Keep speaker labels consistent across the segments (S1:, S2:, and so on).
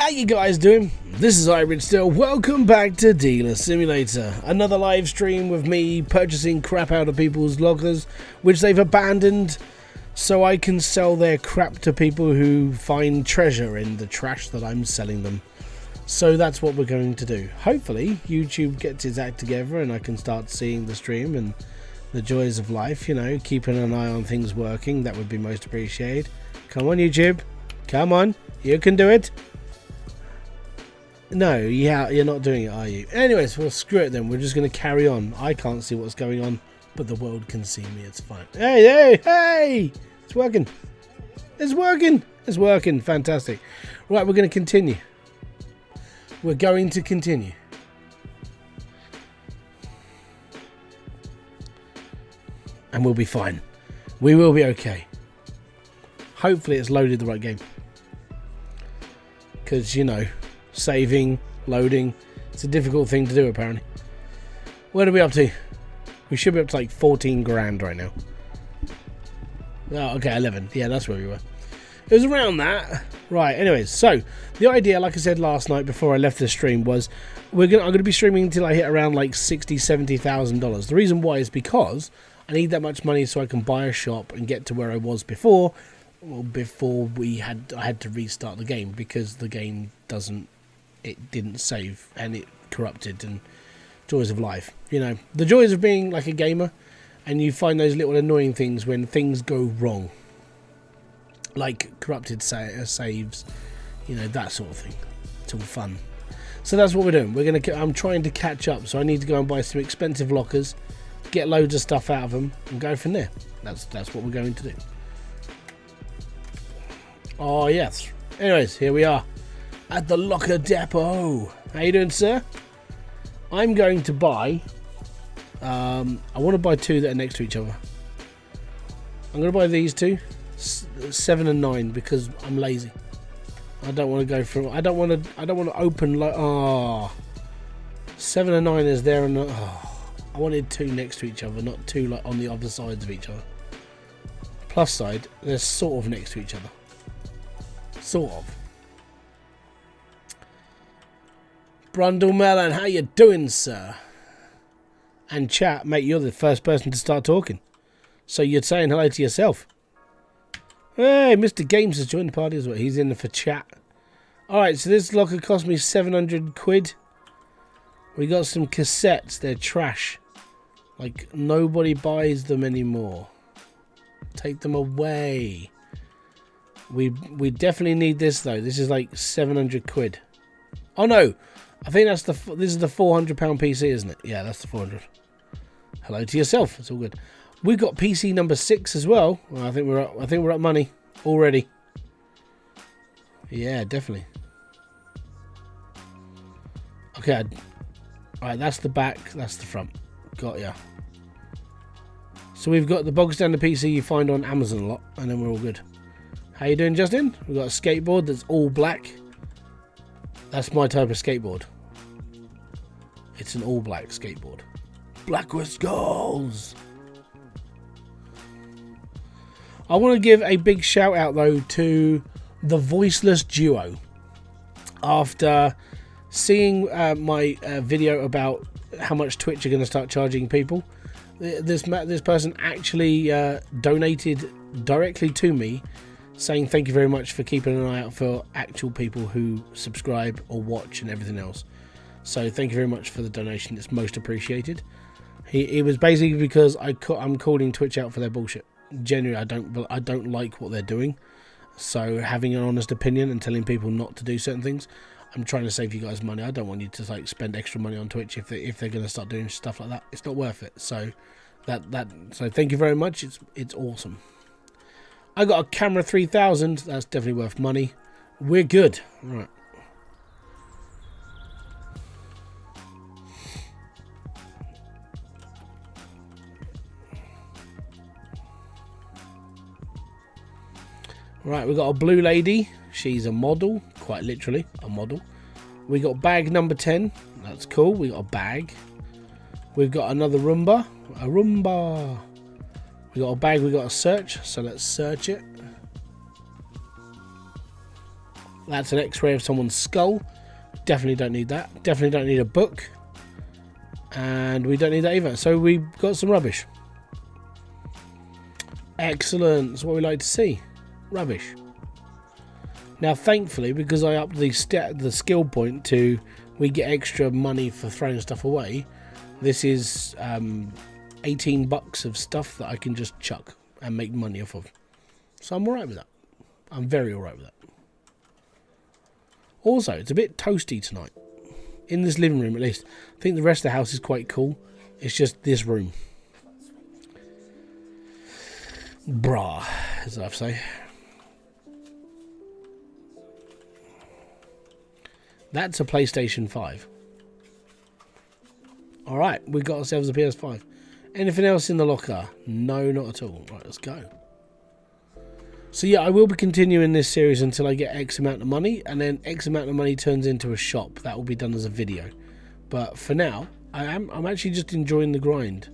S1: How you guys doing? This is Hybridsteel. Welcome back to Dealer Simulator. Another live stream with me purchasing crap out of people's lockers, which they've abandoned, so I can sell their crap to people who find treasure in the trash that I'm selling them. So that's what we're going to do. Hopefully YouTube gets its act together and I can start seeing the stream and the joys of life, you know, keeping an eye on things working. That would be most appreciated. Come on, YouTube. Come on. You can do it. No, yeah, you're not doing it, are you? Anyways, well, screw it then. We're just going to carry on. I can't see what's going on, but the world can see me. It's fine. Hey, hey, hey! It's working. It's working. It's working. Fantastic. Right, we're going to continue. We're going to continue. And we'll be fine. We will be okay. Hopefully it's loaded the right game. Because, you know, saving, loading, it's a difficult thing to do apparently. What are we up to? We should be up to like 14 grand right now. Oh, okay, 11. Yeah, that's where we were. It was around that. Right, anyways, so the idea, like I said last night before I left the stream, was I'm gonna be streaming until I hit around like $60,000-$70,000. The reason why is because I need that much money so I can buy a shop and get to where I was before. Well, before I had to restart the game because the game didn't save and it corrupted, and joys of life, you know, the joys of being like a gamer, and you find those little annoying things when things go wrong, like corrupted saves, you know, that sort of thing. It's all fun. So that's what we're doing. I'm trying to catch up, so I need to go and buy some expensive lockers, get loads of stuff out of them, and go from there. That's what we're going to do. Oh yes. Anyways, here we are at the locker depot. How you doing, sir? I'm going to buy I want to buy two that are next to each other. I'm going to buy these two, 7 and 9, because I'm lazy. I don't want to go through. I don't want to open like 7 and 9 is there, and I wanted two next to each other, not two like on the other sides of each other. Plus side, they're sort of next to each other. Sort of. Brundle Melon, how you doing, sir? And chat, mate, you're the first person to start talking, so you're saying hello to yourself. Hey, Mr. Games has joined the party as well. He's in for chat. Alright, so this locker cost me 700 quid. We got some cassettes. They're trash. Like, nobody buys them anymore. Take them away. We definitely need this though. This is like 700 quid. Oh no, I think that's this is the £400 PC, isn't it? Yeah, that's the 400. Hello to yourself. It's all good. We got PC number 6 as well. I think we're up money already. Yeah, definitely. Okay. All right, that's the back. That's the front. Got ya. So we've got the bog standard PC you find on Amazon a lot, and then we're all good. How you doing, Justin? We've got a skateboard that's all black. That's my type of skateboard. It's an all black skateboard. Black with skulls. I want to give a big shout out though to the Voiceless Duo. After seeing my video about how much Twitch are going to start charging people, this person actually donated directly to me, saying thank you very much for keeping an eye out for actual people who subscribe or watch and everything else. So thank you very much for the donation. It's most appreciated. It was basically because I'm calling Twitch out for their bullshit. Genuinely, I don't like what they're doing. So having an honest opinion and telling people not to do certain things, I'm trying to save you guys money. I don't want you to like spend extra money on Twitch if they're going to start doing stuff like that. It's not worth it. So so thank you very much. It's awesome. I got a camera 3000. That's definitely worth money. We're good. Right. Right, we got a blue lady. She's a model, quite literally a model. We got bag number 10. That's cool. We got a bag. We've got another Roomba. A Roomba. We got a bag. We got a search. So let's search it. That's an x-ray of someone's skull. Definitely don't need that. Definitely don't need a book. And we don't need that either. So we've got some rubbish. Excellent. That's what we like to see. Rubbish. Now, thankfully, because I upped the skill point to we get extra money for throwing stuff away, this is 18 bucks of stuff that I can just chuck and make money off of. So I'm alright with that. I'm very alright with that. Also, it's a bit toasty tonight. In this living room, at least. I think the rest of the house is quite cool. It's just this room. Brah, as I have to say. That's a PlayStation 5. Alright, we got ourselves a PS5. Anything else in the locker? No, not at all. Right, let's go. So yeah, I will be continuing this series until I get X amount of money, and then X amount of money turns into a shop. That will be done as a video. But for now, I'm actually just enjoying the grind.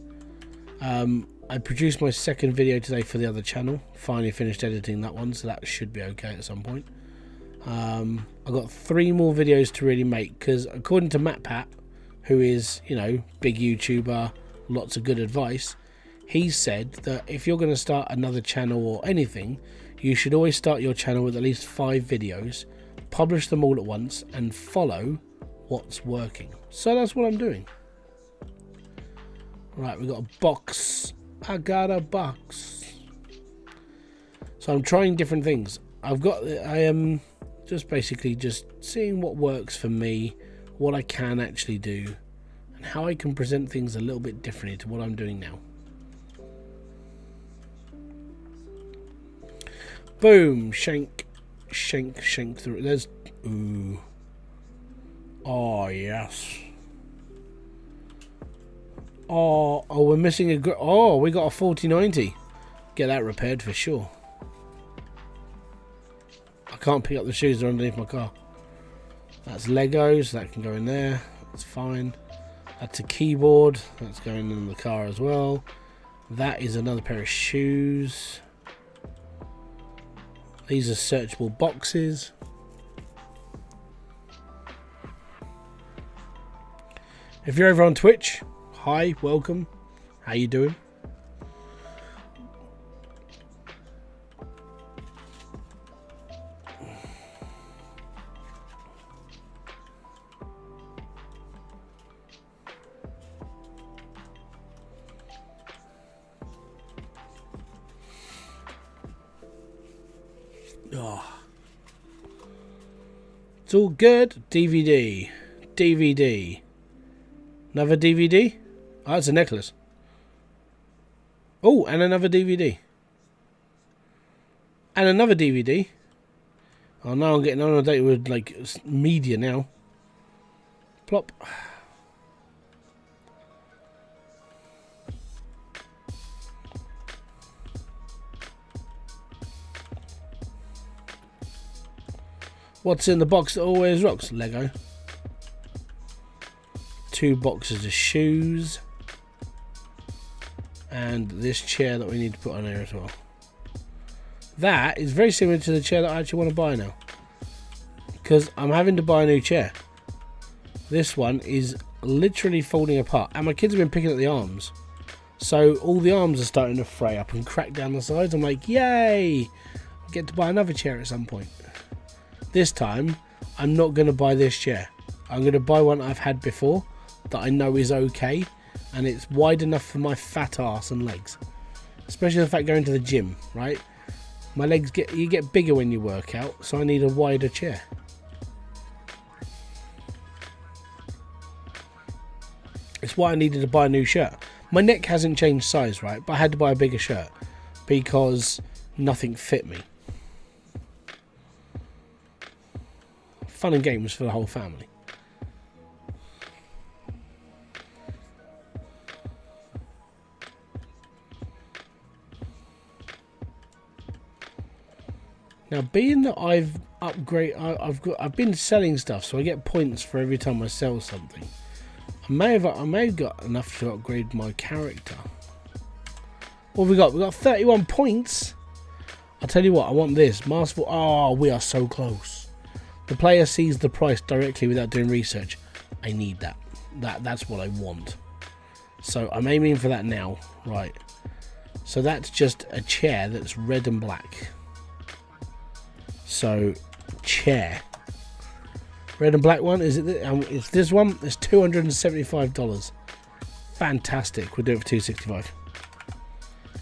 S1: I produced my second video today for the other channel. Finally finished editing that one, so that should be okay at some point. I've got 3 more videos to really make, because according to MatPat, who is, you know, big YouTuber, lots of good advice, he said that if you're going to start another channel or anything, you should always start your channel with at least 5 videos, publish them all at once, and follow what's working. So that's what I'm doing. Right, we got a box. I got a box. So I'm trying different things. I am just basically just seeing what works for me, what I can actually do, and how I can present things a little bit differently to what I'm doing now. Boom, shank through. There's, ooh. Oh, yes. Oh, we're missing a, oh, we got a 4090. Get that repaired for sure. I can't pick up the shoes, they're underneath my car. That's Legos, that can go in there. That's fine. That's a keyboard, that's going in the car as well. That is another pair of shoes. These are searchable boxes. If you're over on Twitch, hi, welcome. How you doing? Oh. It's all good. DVD. DVD. Another DVD? Oh, that's a necklace. Oh, and another DVD. And another DVD. Oh, now I'm getting on a date with, like, media now. Plop. What's in the box that always rocks? Lego. 2 boxes of shoes. And this chair that we need to put on here as well. That is very similar to the chair that I actually want to buy now. Because I'm having to buy a new chair. This one is literally falling apart. And my kids have been picking at the arms. So all the arms are starting to fray up and crack down the sides. I'm like, yay! I get to buy another chair at some point. This time, I'm not going to buy this chair. I'm going to buy one I've had before that I know is okay, and it's wide enough for my fat ass and legs. Especially the fact going to the gym, right? My legs you get bigger when you work out, so I need a wider chair. It's why I needed to buy a new shirt. My neck hasn't changed size, right? But I had to buy a bigger shirt because nothing fit me. Fun and games for the whole family. Now, being that I've been selling stuff, so I get points for every time I sell something. I may have got enough to upgrade my character. What have we got? We got 31 points. I'll tell you what, I want this masterful. Oh, we are so close. The player sees the price directly without doing research. I need that. That's what I want. So I'm aiming for that now. Right. So that's just a chair that's red and black. So chair. Red and black one. Is it? It's this one. It's $275. Fantastic. We'll do it for $265.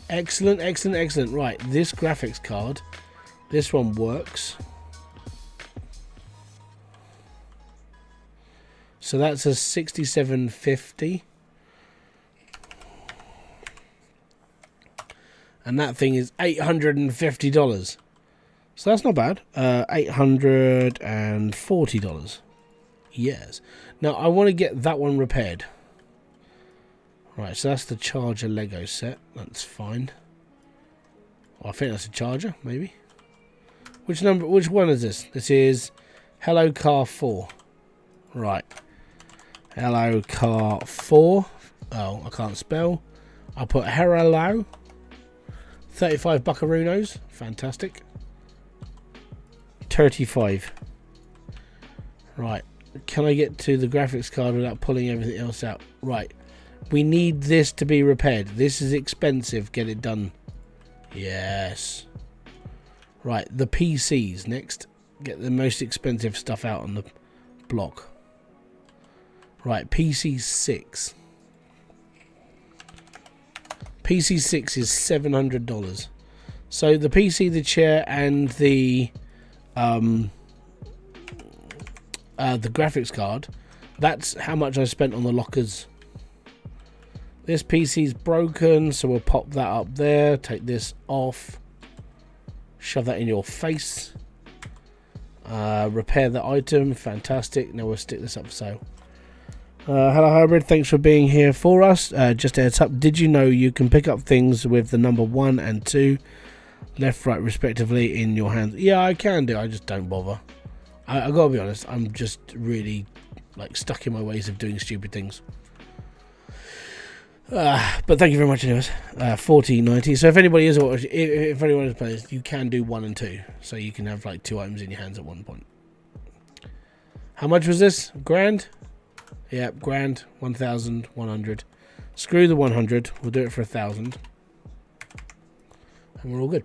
S1: Excellent, excellent, excellent. Right. This graphics card. This one works. So that's a $67.50. And that thing is $850. So that's not bad. $840. Yes. Now I want to get that one repaired. Right, so that's the charger Lego set. That's fine. Well, I think that's a charger, maybe. Which one is this? This is Hello Car 4. Right. Hello Car 4. Oh, I can't spell. I'll put hello. 35 buckaroos. Fantastic. 35. Right. Can I get to the graphics card without pulling everything else out? Right. We need this to be repaired. This is expensive. Get it done. Yes. Right. The PCs next. Get the most expensive stuff out on the block. Right. PC 6. PC 6 is $700. So the PC, the chair, and the graphics card, that's how much I spent on the lockers. This PC's broken, so we'll pop that up there. Take this off. Shove that in your face. Repair the item. Fantastic. Now we'll stick this up for sale. Hello Hybrid, thanks for being here for us. Just a heads up, did you know you can pick up things with the number 1 and 2 left, right respectively in your hands? Yeah, I can do. I just don't bother. I gotta be honest, I'm just really like stuck in my ways of doing stupid things. But thank you very much anyways. 40.90. So if anybody is watching, if anyone is playing, you can do 1 and 2, so you can have like 2 items in your hands at one point. How much was this? Grand? Yep, grand. 1,100. Screw the 100. We'll do it for 1,000, and we're all good.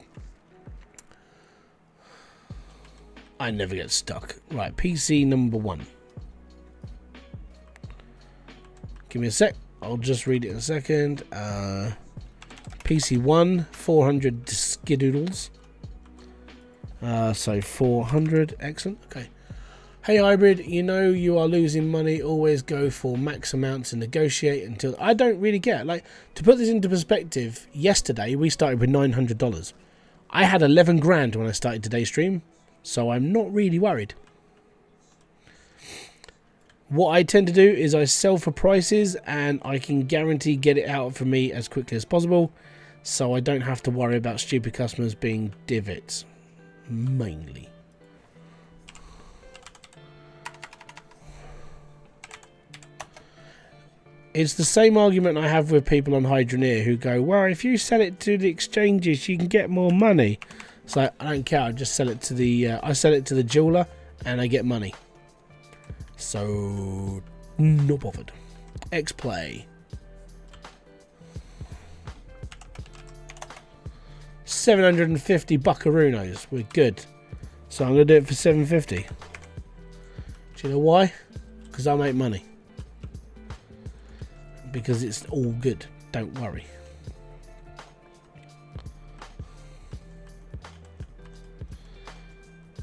S1: I never get stuck. Right, PC number 1. Give me a sec. I'll just read it in a second. PC 1, 400 skidoodles. So 400. Excellent. Okay. Hey Hybrid, you know you are losing money. Always go for max amounts and negotiate until... I don't really get it. Like, to put this into perspective, yesterday we started with $900. I had 11 grand when I started today's stream, so I'm not really worried. What I tend to do is I sell for prices, and I can guarantee get it out for me as quickly as possible, so I don't have to worry about stupid customers being divots, mainly. It's the same argument I have with people on Hydroneer who go, well, if you sell it to the exchanges, you can get more money. So I don't care. I just sell it to the jeweler, and I get money. So not bothered. X-Play. 750 buckaroos. We're good. So I'm going to do it for 750. Do you know why? Because I make money. Because it's all good. Don't worry.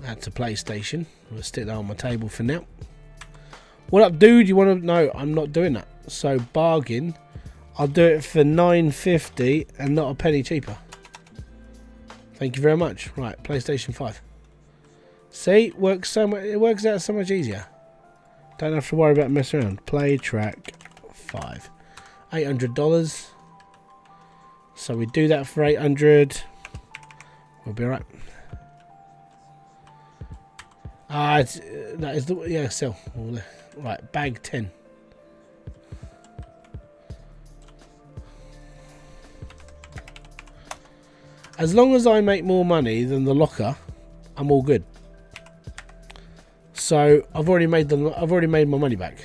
S1: That's a PlayStation. We'll stick that on my table for now. What up, dude? You want to... No, I'm not doing that. So, bargain. I'll do it for $9.50 and not a penny cheaper. Thank you very much. Right, PlayStation 5. See? It works out so much easier. Don't have to worry about messing around. Play track 5. $800. So we do that for 800. We'll be alright. That is the... Yeah, sell. Right, bag 10. As long as I make more money than the locker, I'm all good. So I've already made my money back.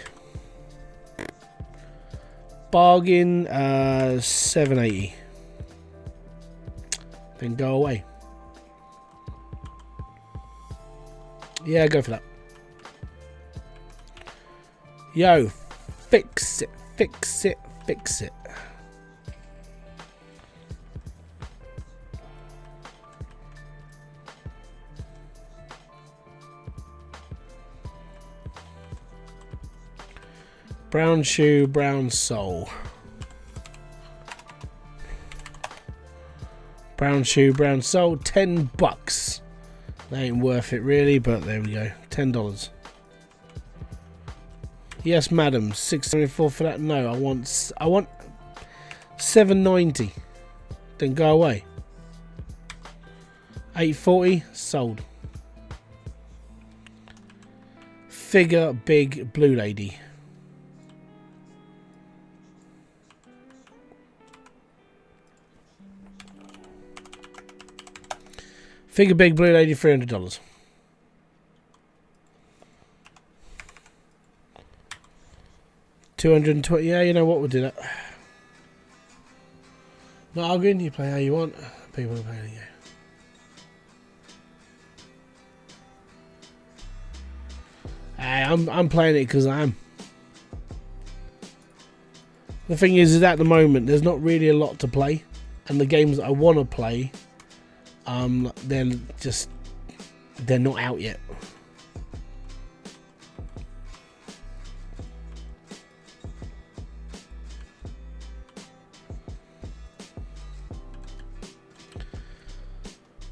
S1: Bargain, 780. Then go away. Yeah, go for that. Yo, fix it, fix it, fix it. Brown shoe, brown sole. Brown shoe, brown sole, $10. That ain't worth it really, but there we go. $10. Yes, madam. $6.74 for that. No, I want $7.90. Then go away. $8.40 sold. Figure big blue lady. Figure big blue lady, $300. $220. Yeah, you know what? We'll do that. Not arguing. You play how you want. People are playing you. I'm playing it because I am. The thing is at the moment there's not really a lot to play, and the games that I want to play, they're not out yet.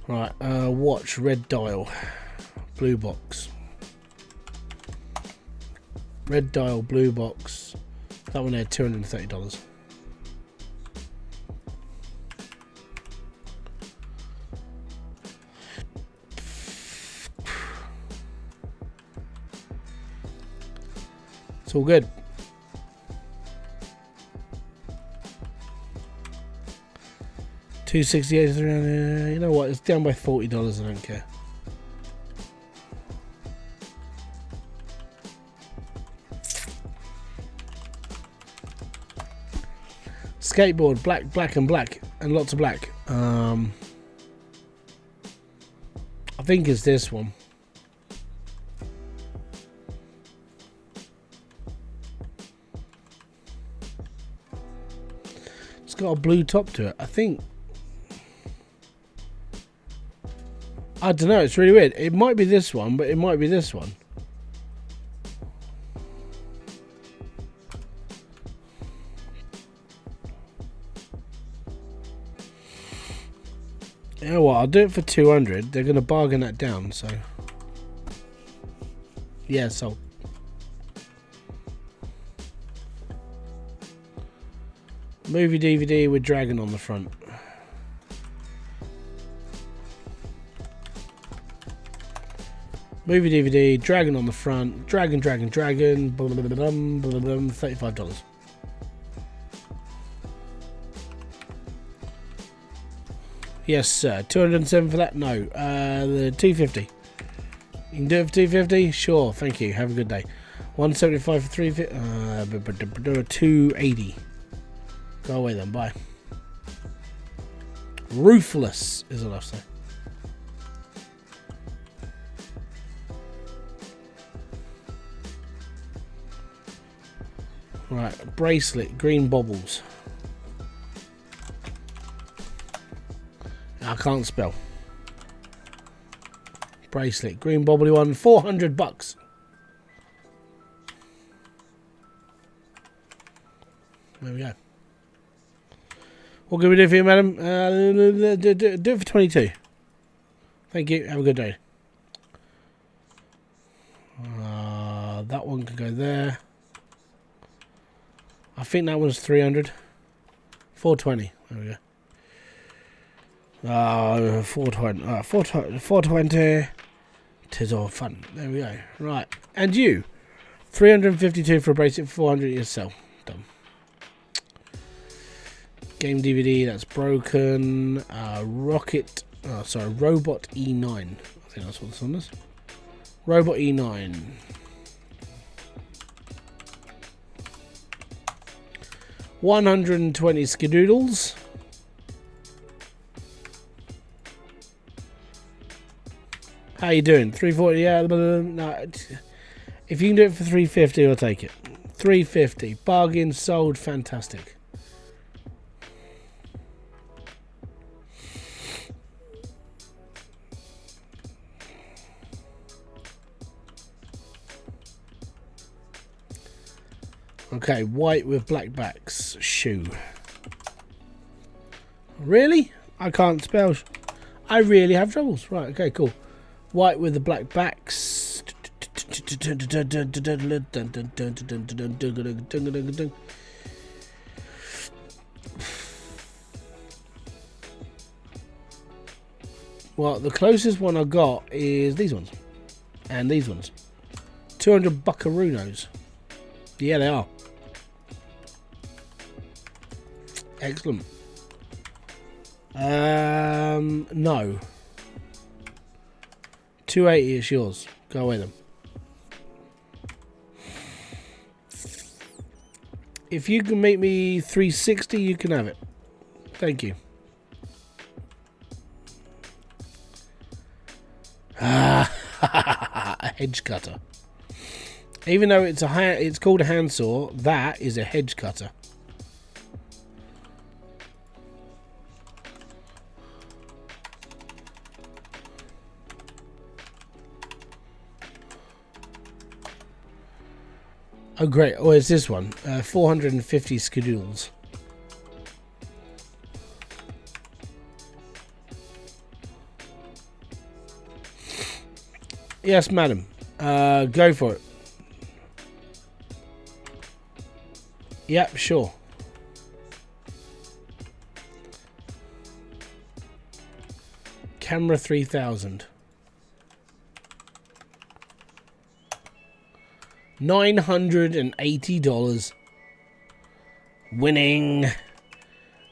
S1: Right, watch, red dial, blue box. Red dial, blue box. That one there, $230. It's all good. $268. You know what? It's down by $40. I don't care. Skateboard, black, and black, and lots of black. I think it's this one. It's got a blue top to it. I think. I don't know. It's really weird. It might be this one, but it might be this one. You know what? I'll do it for 200. They're going to bargain that down, so. Yeah, so. Movie DVD with dragon on the front. Movie DVD, dragon on the front, dragon, blah, blah, blah, blah, $35. Yes, sir. 207 for that? No. The 250. You can do it for 250? Sure, thank you. Have a good day. 175 for 350. 280. Go away then, bye. Ruthless is what I'll say. Right, bracelet, green bobbles. I can't spell. Bracelet, green bobbly one, $400. There we go. What can we do for you, madam? Do it for 22. Thank you. Have a good day. That one can go there. I think that one's 300. 420. There we go. 420. 420. Tis all fun. There we go. Right. And you. 352 for a bracelet, 400 yourself. Done. Game DVD, that's broken. Robot E9. I think that's what this one is. Robot E9. $120 skidoodles. How you doing? 340. Yeah. No, if you can do it for 350, I'll take it. 350. Bargain, sold, fantastic. Okay, white with black backs. Shoe. Really? I can't spell. I really have troubles. Right, okay, cool. White with the black backs. Well, the closest one I got is these ones. And these ones. 200 buckaroos. Yeah, they are. Excellent. No. 280 is yours. Go away then. If you can make me 360, you can have it. Thank you. A hedge cutter. Even though it's called a handsaw, that is a hedge cutter. Oh great! Oh, it's this one. 450 skidoodles. Yes, madam. Go for it. Yep, sure. Camera 3000. $980. Winning.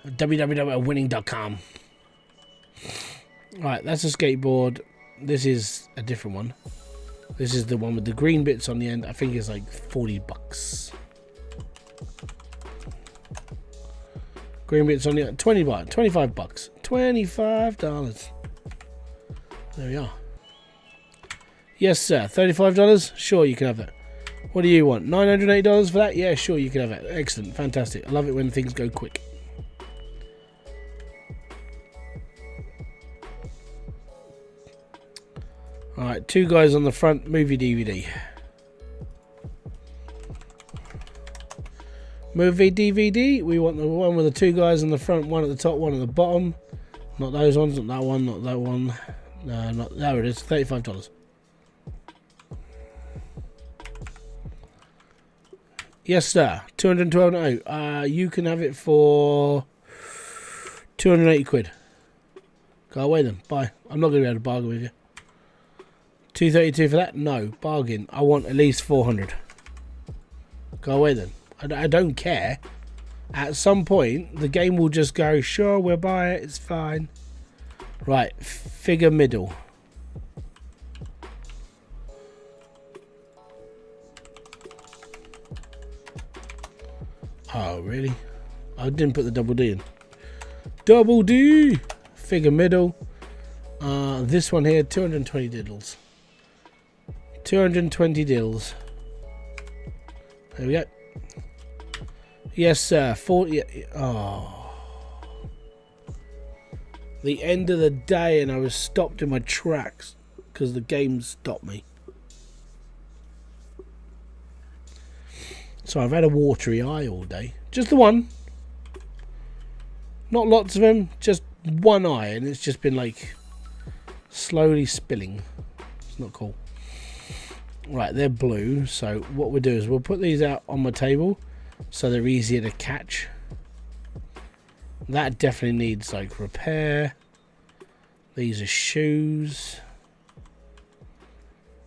S1: www.winning.com. Right, that's a skateboard. This is a different one. This is the one with the green bits on the end. I think it's like 40 bucks. Green bits on the end. 25 bucks. $25. There we are. Yes, sir. $35? Sure, you can have that. What do you want? $980 for that? Yeah, sure, you can have it. Excellent. Fantastic. I love it when things go quick. Alright, two guys on the front. Movie DVD. Movie DVD. We want the one with the two guys on the front, one at the top, one at the bottom. Not those ones, not that one, not that one. No, not there it is. $35. Yes, sir. 212. You can have it for 280 quid. Go away then. Bye. I'm not going to be able to bargain with you. 232 for that? No. Bargain. I want at least 400. Go away then. I don't care. At some point, the game will just go, sure, we'll buy it. It's fine. Right. Figure middle. Oh, really? I didn't put the double D in. Double D! Figure middle. This one here, 220 diddles. 220 diddles. There we go. Yes, sir. 40. Oh. The end of the day, and I was stopped in my tracks because the game stopped me. So I've had a watery eye all day. Just the one. Not lots of them. Just one eye. And it's just been like slowly spilling. It's not cool. Right, they're blue. So what we'll do is we'll put these out on my table so they're easier to catch. That definitely needs like repair. These are shoes.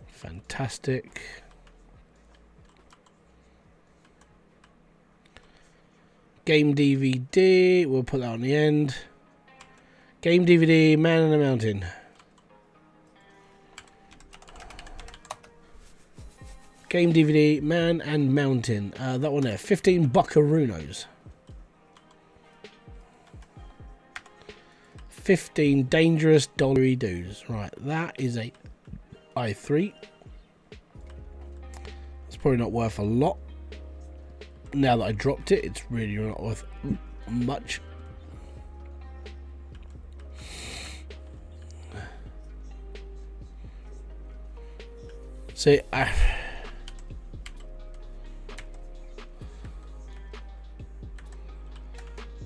S1: Fantastic. Game DVD, we'll put that on the end. Game DVD, Man in the Mountain. Game DVD, Man and Mountain. That one there, 15 buckaroos. 15 dangerous dollary doos. Right, that is a i3. It's probably not worth a lot. Now that I dropped it, it's really not worth much. See,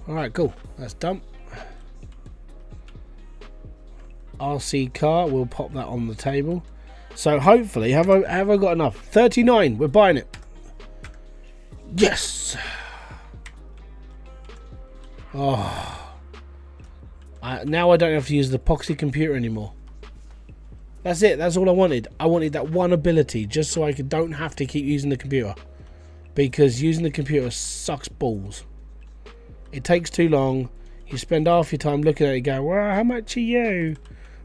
S1: alright, cool. That's done. RC car, we'll pop that on the table. So hopefully, have I got enough? 39, we're buying it. Yes. Oh. Now I don't have to use the epoxy computer anymore. That's it. That's all I wanted. I wanted that one ability just so I don't have to keep using the computer. Because using the computer sucks balls. It takes too long. You spend half your time looking at it going, well, how much are you?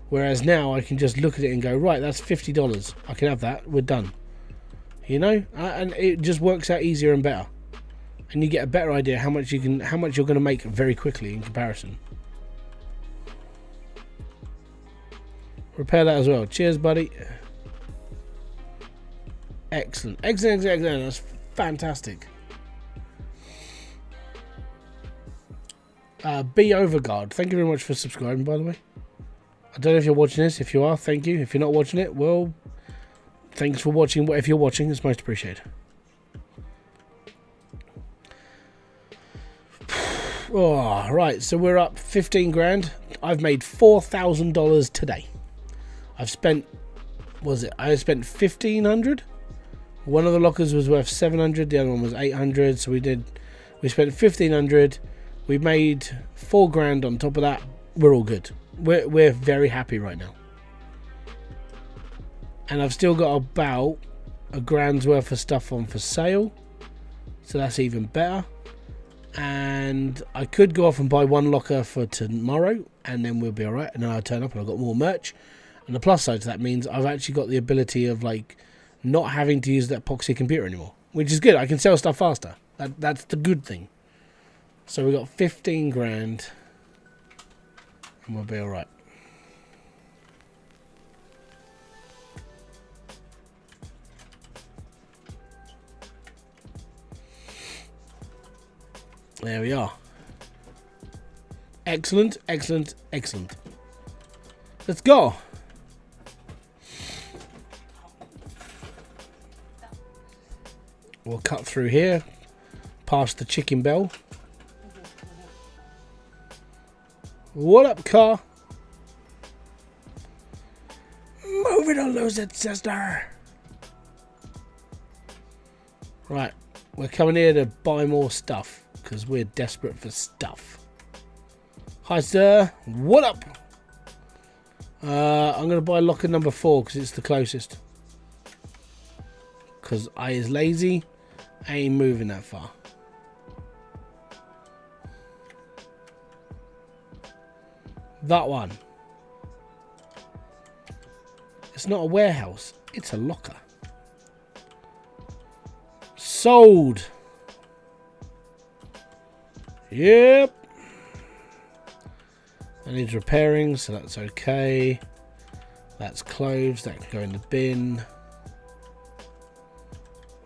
S1: Whereas now I can just look at it and go, right, that's $50. I can have that. We're done. You know? And it just works out easier and better. And you get a better idea how much you're going to make very quickly in comparison. Repair that as well. Cheers, buddy. Excellent. Excellent. That's fantastic. Be Overguard. Thank you very much for subscribing, by the way. I don't know if you're watching this. If you are, thank you. If you're not watching it, well, thanks for watching. If you're watching, it's most appreciated. Oh, right, so we're up 15 grand. I've made $4,000 today. I've spent, I spent 1,500. One of the lockers was worth 700. The other one was 800. So we spent 1,500. We made 4 grand on top of that. We're all good. We're very happy right now. And I've still got about a grand's worth of stuff on for sale. So that's even better. And I could go off and buy one locker for tomorrow, and then we'll be all right. And then I'll turn up and I've got more merch. And the plus side to that means I've actually got the ability of like not having to use that epoxy computer anymore, which is good. I can sell stuff faster. That's the good thing. So we got 15 grand, and we'll be all right. There we are. Excellent. Let's go. We'll cut through here, past the chicken bell. What up, car? Move it or lose it, sister. Right, we're coming here to buy more stuff because we're desperate for stuff. Hi, sir. What up? I'm going to buy locker number 4 because it's the closest. Because I is lazy. I ain't moving that far. That one. It's not a warehouse. It's a locker. Sold. Yep. That needs repairing, so that's okay. That's clothes. That can go in the bin.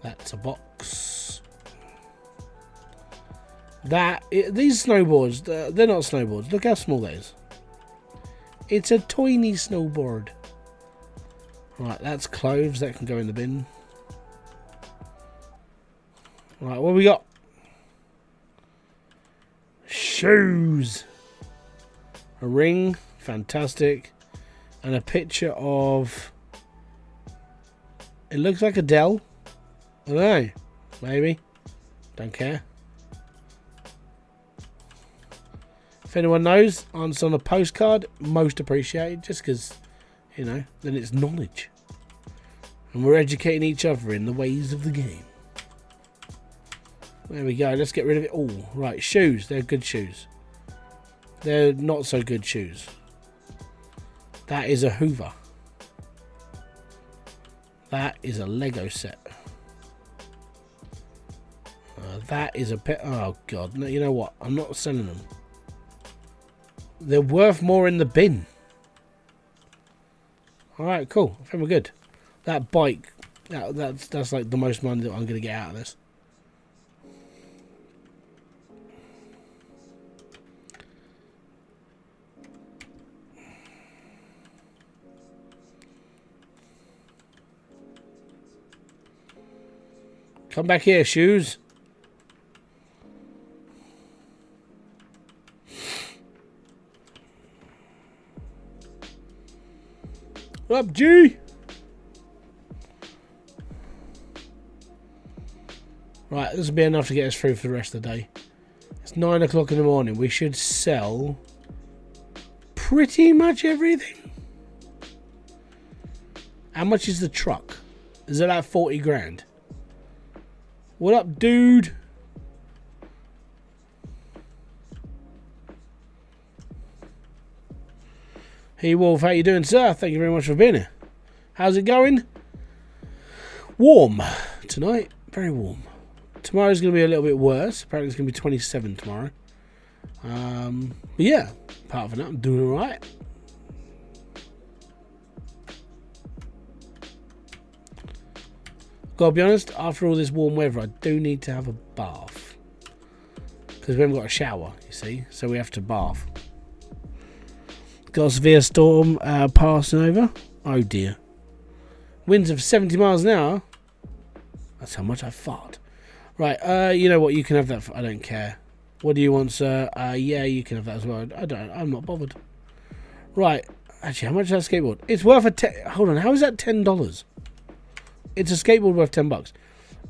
S1: That's a box. These snowboards, they're not snowboards. Look how small that is. It's a tiny snowboard. Right, that's clothes. That can go in the bin. Right, what have we got? Shoes. A ring. Fantastic. And a picture of... It looks like Adele. I don't know. Maybe. Don't care. If anyone knows, answer on a postcard. Most appreciated. Just because, you know, then it's knowledge. And we're educating each other in the ways of the game. There we go. Let's get rid of it all. Right, shoes. They're good shoes. They're not so good shoes. That is a Hoover. That is a Lego set. That is a pet. Oh god, no, you know what? I'm not selling them. They're worth more in the bin. Alright, cool. I think we're good. That bike, that's like the most money that I'm going to get out of this. Come back here, shoes. What up, G? Right, this will be enough to get us through for the rest of the day. It's 9 o'clock in the morning. We should sell pretty much everything. How much is the truck? Is it like 40 grand? What up, dude? Hey, Wolf, how you doing, sir? Thank you very much for being here. How's it going? Warm tonight. Very warm. Tomorrow's going to be a little bit worse. Apparently it's going to be 27 tomorrow. But yeah, apart from that, I'm doing all right. Gotta be honest, after all this warm weather, I do need to have a bath. Because we haven't got a shower, you see. So we have to bath. Got a severe storm passing over. Oh dear. Winds of 70 miles an hour. That's how much I fart. Right, you know what? You can have that. I don't care. What do you want, sir? Yeah, you can have that as well. I'm not bothered. Right. Actually, how much is that skateboard? It's worth hold on. How is that $10? It's a skateboard worth $10.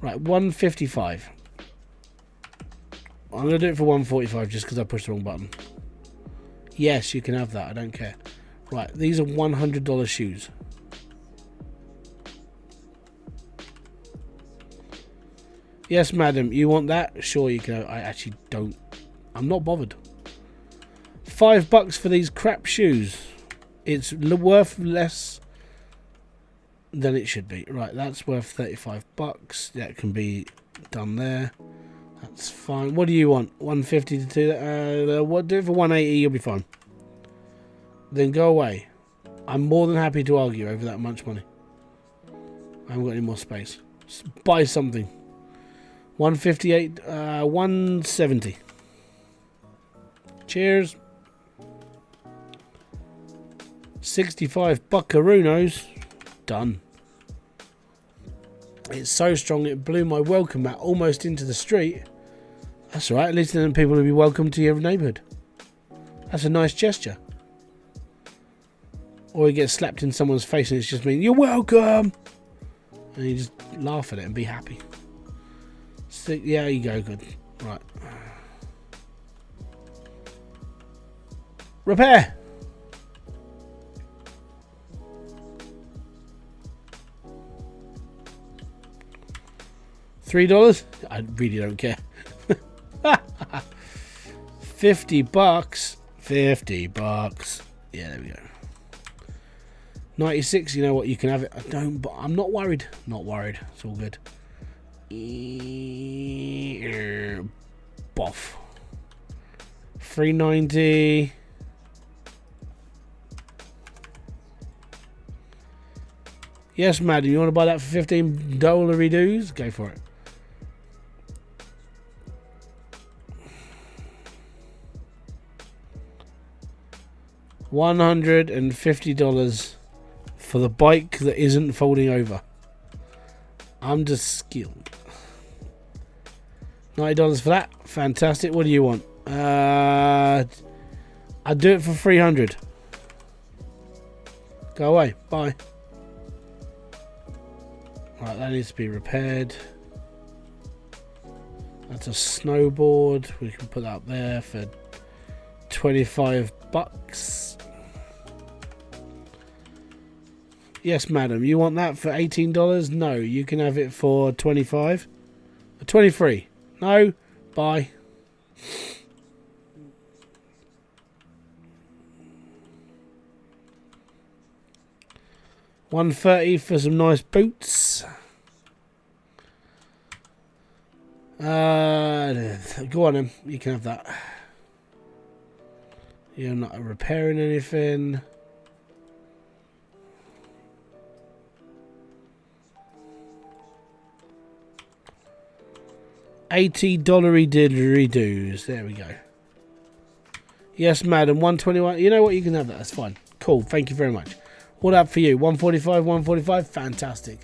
S1: Right, 155. I'm gonna do it for 145 just because I pushed the wrong button. Yes, you can have that. I don't care. Right, these are $100 shoes. Yes, madam. You want that? Sure, you can. I actually don't. I'm not bothered. $5 for these crap shoes. It's worth less than it should be. Right, that's worth $35. That can be done there. That's fine. What do you want? 150 to do that? What? Do it for 180. You'll be fine. Then go away. I'm more than happy to argue over that much money. I haven't got any more space. Just buy something. 158. 170. Cheers. 65 buckaroos. Done. It's so strong it blew my welcome mat almost into the street. That's alright, at least then people will be welcome to your neighbourhood. That's a nice gesture. Or you get slapped in someone's face and it's just mean, you're welcome! And you just laugh at it and be happy. So, yeah, you go, good. Right. Repair! $3? I really don't care. $50. $50. Yeah, there we go. 96. You know what? You can have it. I'm not worried. Not worried. It's all good. Boff. 390. Yes, madam. You want to buy that for $15 dues? Go for it. $150 for the bike that isn't folding over. I'm just skilled. $90 for that. Fantastic. What do you want? I'd do it for $300. Go away. Bye. Right, that needs to be repaired. That's a snowboard. We can put that up there for $25. Yes, madam. You want that for $18? No, you can have it for $25. 23. No. Bye. $130 for some nice boots. Go on then. You can have that. You're not repairing anything. $80 didgeridoo. There we go. Yes, madam. 121. You know what? You can have that. That's fine. Cool. Thank you very much. What up for you? 145, 145. Fantastic.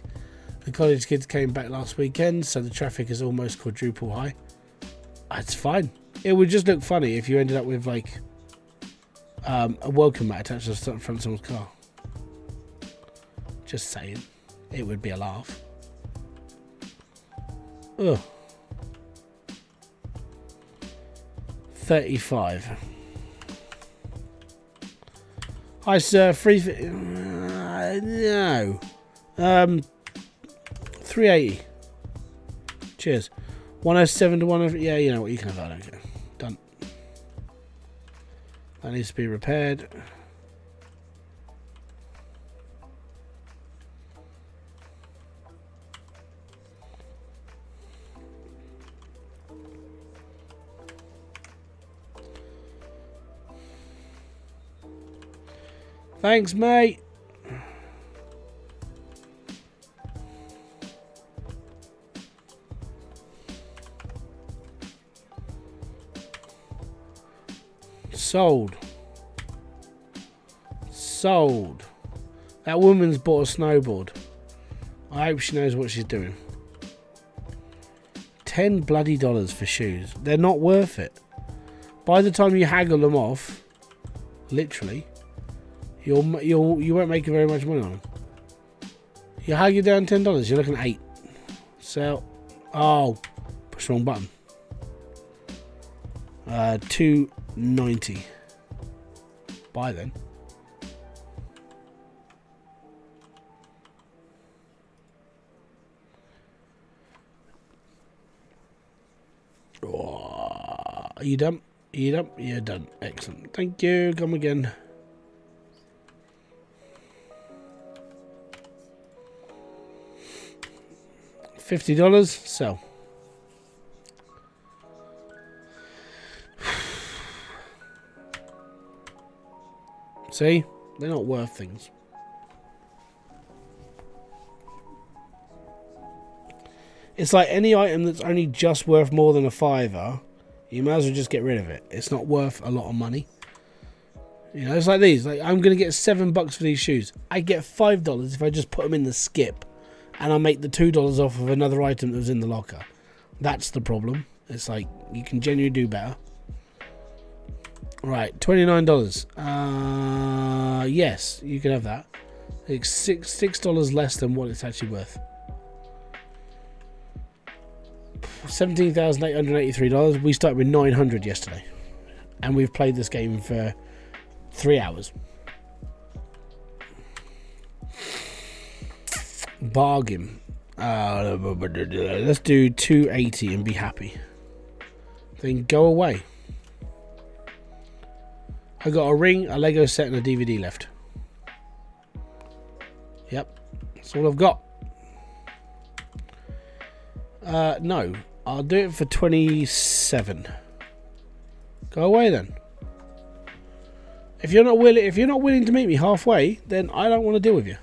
S1: The college kids came back last weekend, so the traffic is almost quadruple high. It's fine. It would just look funny if you ended up with like a welcome mat attached to the front of someone's car. Just saying. It would be a laugh. Ugh. 35. Hi, sir. No. 380. Cheers. 107 to 100. Yeah, you know what? You can have that. I don't care. Done. That needs to be repaired. Thanks, mate. Sold. Sold. That woman's bought a snowboard. I hope she knows what she's doing. $10 bloody for shoes. They're not worth it. By the time you haggle them off, literally, you won't make very much money on them. You haggle down $10. You're looking at 8. Sell. Oh, push the wrong button. 290. Buy then. Oh, are you done? Are you done? You're done. Excellent. Thank you. Come again. $50. Sell. See? They're not worth things. It's like any item that's only just worth more than a $5, you might as well just get rid of it. It's not worth a lot of money. You know, it's like these. Like, I'm going to get $7 for these shoes. I get $5 if I just put them in the skip. And I'll make the $2 off of another item that was in the locker. That's the problem. It's like, you can genuinely do better. Right, $29. Yes, you can have that. It's $6 less than what it's actually worth. $17,883. We started with 900 yesterday, and we've played this game for 3 hours. Bargain. Let's do 280 and be happy. Then go away. I got a ring, a Lego set, and a DVD left. Yep, that's all I've got. No, I'll do it for 27. Go away then. If you're not willing to meet me halfway, then I don't want to deal with you.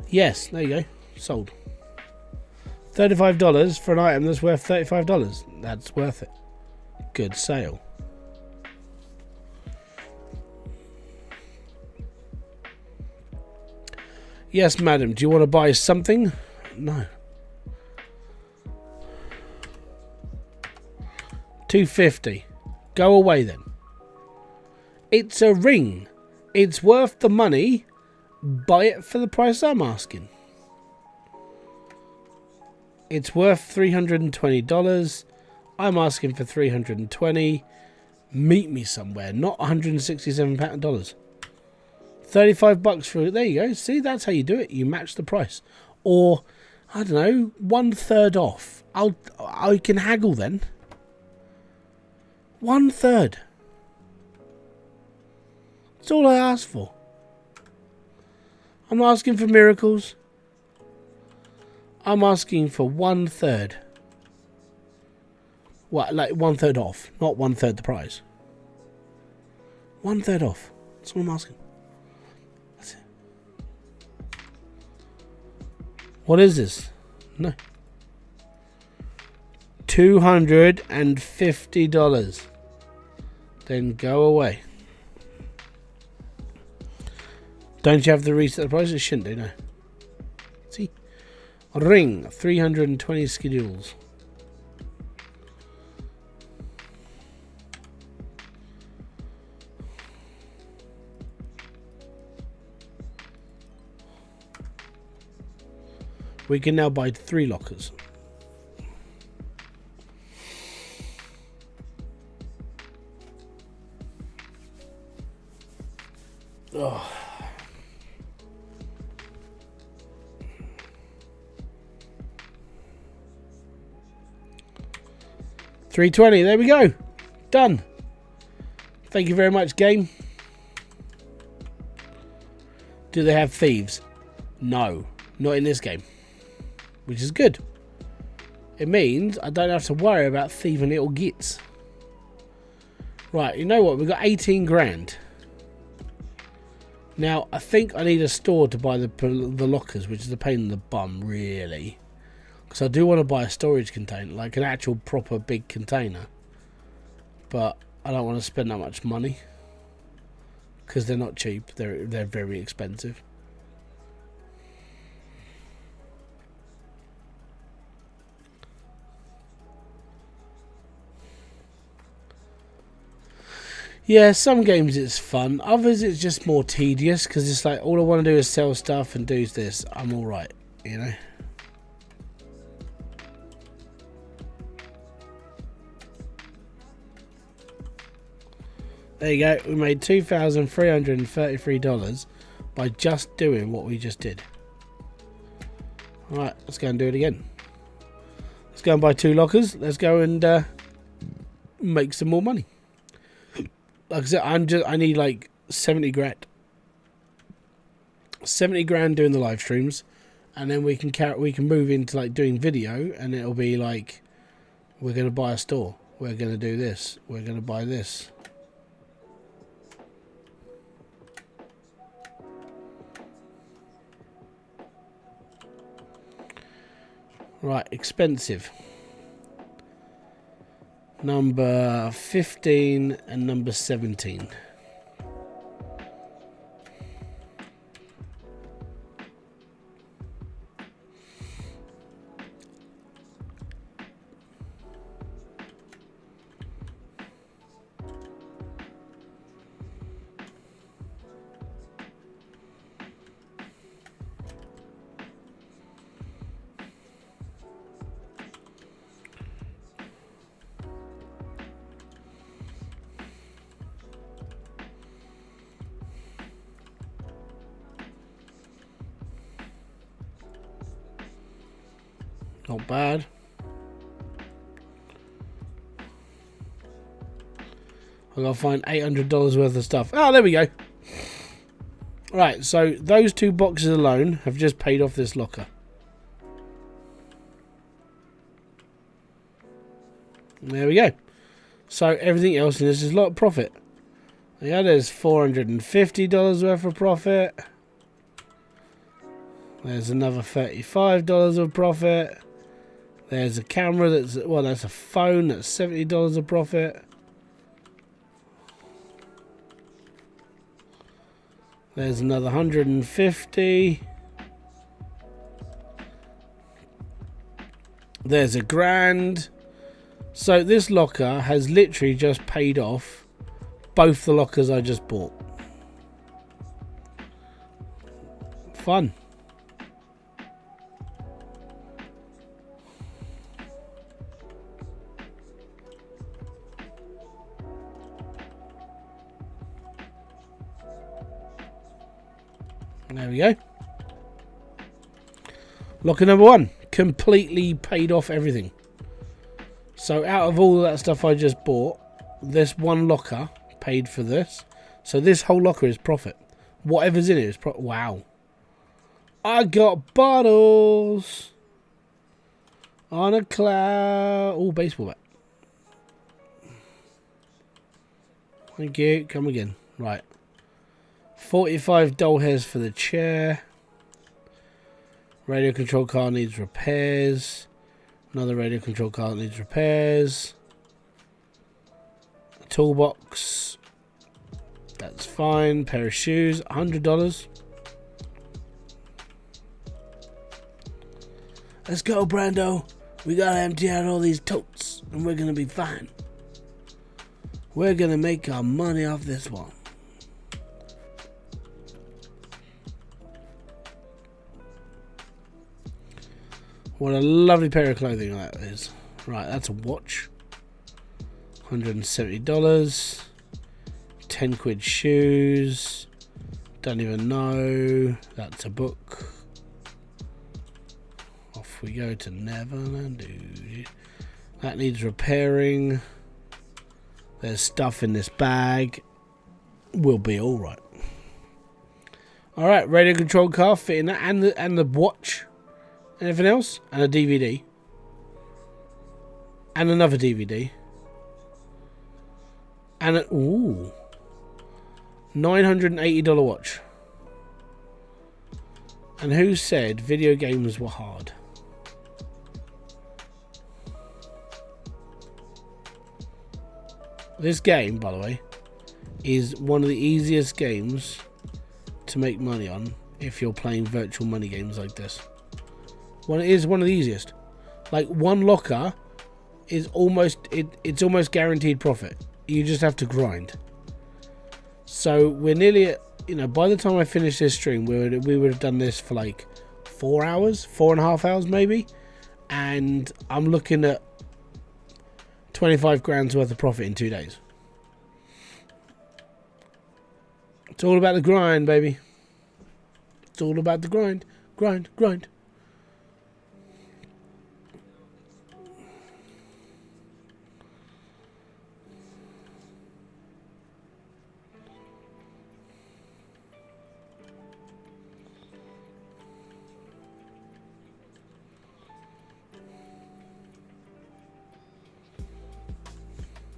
S1: Yes, there you go. Sold. $35 for an item that's worth $35. That's worth it. Good sale. Yes, madam. Do you want to buy something? No. $250. Go away then. It's a ring. It's worth the money. Buy it for the price I'm asking. It's worth $320. I'm asking for $320. Meet me somewhere, not $167. $35 for it. There you go. See, that's how you do it. You match the price, or I don't know, 1/3 off. I can haggle then. 1/3. That's all I asked for. I'm not asking for miracles. I'm asking for 1/3. What, like 1/3 off, not 1/3 the price. 1/3 off. That's what I'm asking. That's it. What is this? No. $250. Then go away. Don't you have the reset the price? It shouldn't do, no. See? Ring, 320 schedules. We can now buy 3 lockers. Oh. $320. There we go. Done. Thank you very much, game. Do they have thieves? No, not in this game, which is good. It means I don't have to worry about thieving little gits. Right, you know what? We've got 18 grand. Now, I think I need a store to buy the lockers, which is a pain in the bum, really. Because I do want to buy a storage container, like an actual proper big container. But I don't want to spend that much money. Because they're not cheap. They're very expensive. Yeah, some games it's fun. Others it's just more tedious. Because it's like, all I want to do is sell stuff and do this. I'm alright, you know. There you go. We made $2,333 by just doing what we just did. Alright, let's go and do it again. Let's go and buy 2 lockers. Let's go and make some more money. Like I said, I need like 70 grand. 70 grand doing the live streams, and then we can move into like doing video, and it'll be like, we're going to buy a store. We're going to do this. We're going to buy this. Right, expensive. Number 15 and number 17. Not bad. I've got to find $800 worth of stuff. Oh, there we go. Right, so those 2 boxes alone have just paid off this locker. There we go. So everything else in this is a lot of profit. Yeah, there's $450 worth of profit. There's another $35 of profit. There's a camera that's, well, that's a phone that's $70 of profit. There's another 150. There's $1,000. So this locker has literally just paid off both the lockers I just bought. Fun. There we go. Locker number 1. Completely paid off everything. So out of all that stuff I just bought, this one locker paid for this. So this whole locker is profit. Whatever's in it is profit. Wow. I got bottles on a cloud. Oh, baseball bat. Thank you. Come again. Right. 45 doll hairs for the chair. Radio control car needs repairs. Another radio control car needs repairs. A toolbox. That's fine. Pair of shoes. $100. Let's go, Brando. We gotta empty out all these totes and we're gonna be fine. We're gonna make our money off this one. What a lovely pair of clothing that is. Right, that's a watch. $170. 10 quid shoes. Don't even know. That's a book. Off we go to Neverland. Dude. That needs repairing. There's stuff in this bag. We'll be alright. Alright, radio control car fitting that and the watch. Anything else? And a DVD. And another DVD. And a $980 watch. And who said video games were hard? This game, by the way, is one of the easiest games to make money on if you're playing virtual money games like this. It is one of the easiest. Like, one locker is almost it's almost guaranteed profit. You just have to grind. So we're nearly at, by the time I finish this stream, we would have done this for like 4 hours, 4.5 hours maybe, and I'm looking at 25 grand's worth of profit in 2 days. It's all about the grind, baby. It's all about the grind. Grind, grind.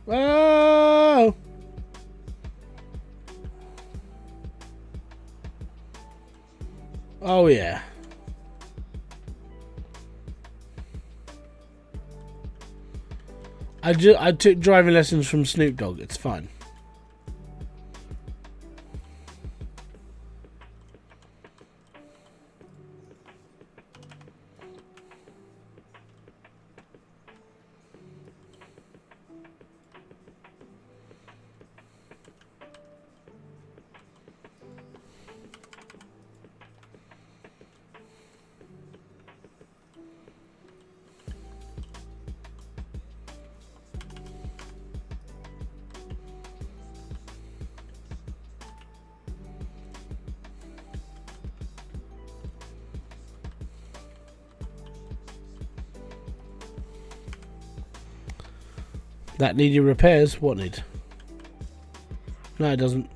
S1: Whoa! Oh yeah. I took driving lessons from Snoop Dogg. It's fun. That needed repairs. What need? No, it doesn't.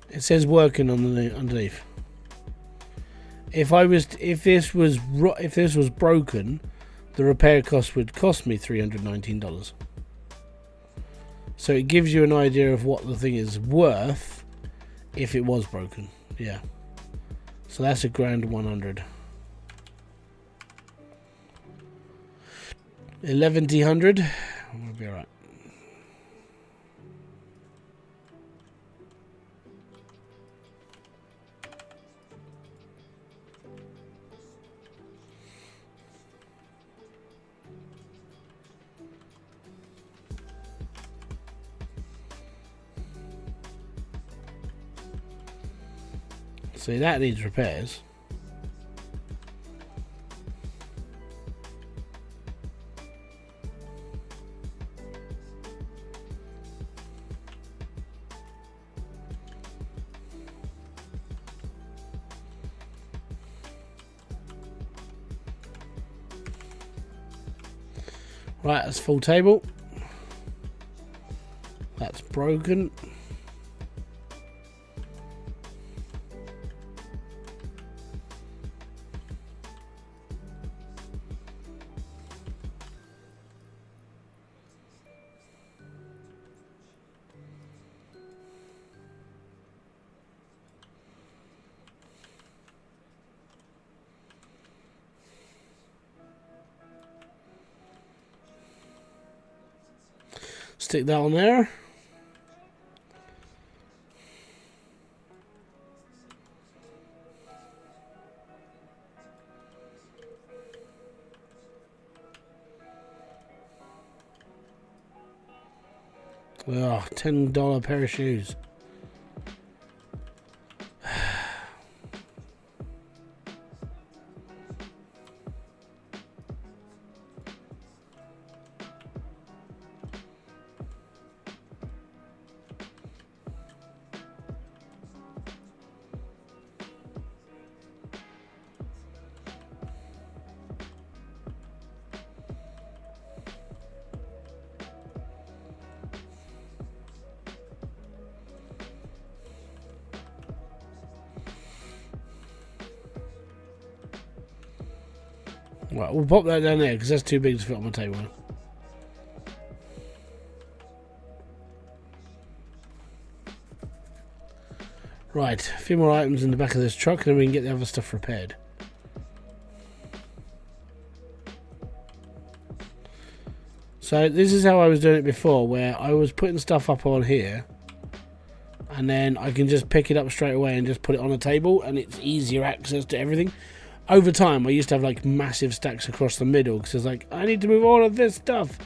S1: It says working on the underneath. If this was broken, the repair cost would cost me $319. So it gives you an idea of what the thing is worth if it was broken. Yeah. So that's $1,100. 1,100. We'll be alright. See, that needs repairs. Right, that's full table. That's broken. Stick that on there. Oh, $10 pair of shoes. Right, we'll pop that down there because that's too big to fit on my table. Right, a few more items in the back of this truck and then we can get the other stuff repaired. So this is how I was doing it before, where I was putting stuff up on here and then I can just pick it up straight away and just put it on a table and it's easier access to everything. Over time, I used to have like massive stacks across the middle because it's like, I need to move all of this stuff.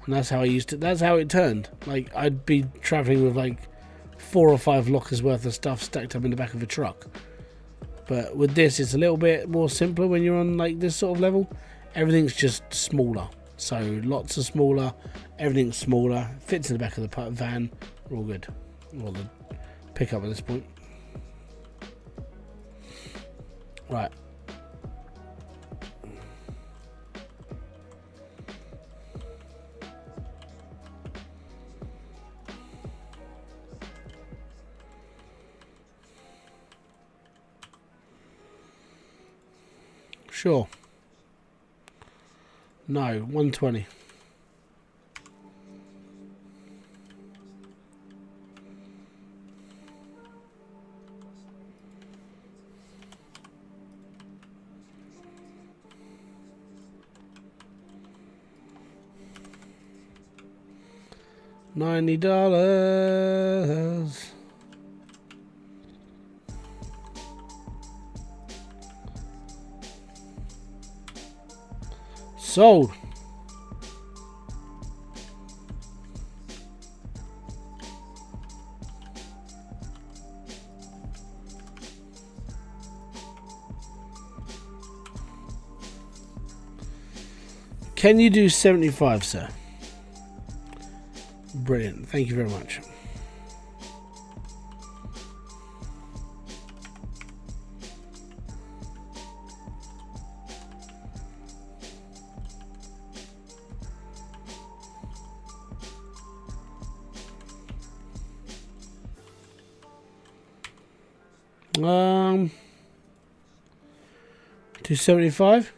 S1: And that's how I used to, that's how it turned. Like, I'd be traveling with like 4 or 5 lockers worth of stuff stacked up in the back of a truck. But with this, it's a little bit more simpler when you're on like this sort of level. Everything's just smaller. So lots of smaller, everything's smaller, fits in the back of the van. We're all good. Or the pickup at this point. Right. Sure. No, 120. $90. Sold. Can you do 75, sir? Brilliant. Thank you very much. $275.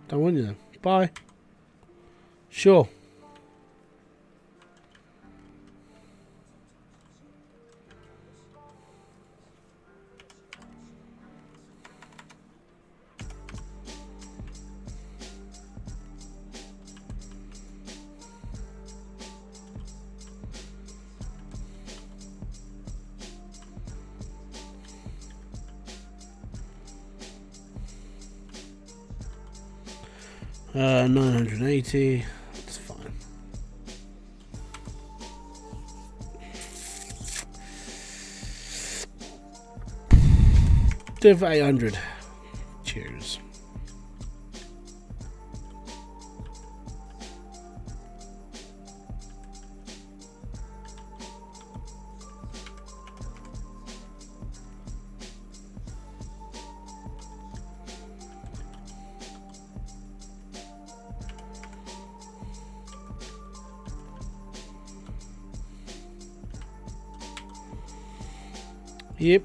S1: Don't want you then. Bye. Sure. $980. That's fine. Do it for 800. Cheers. Yep.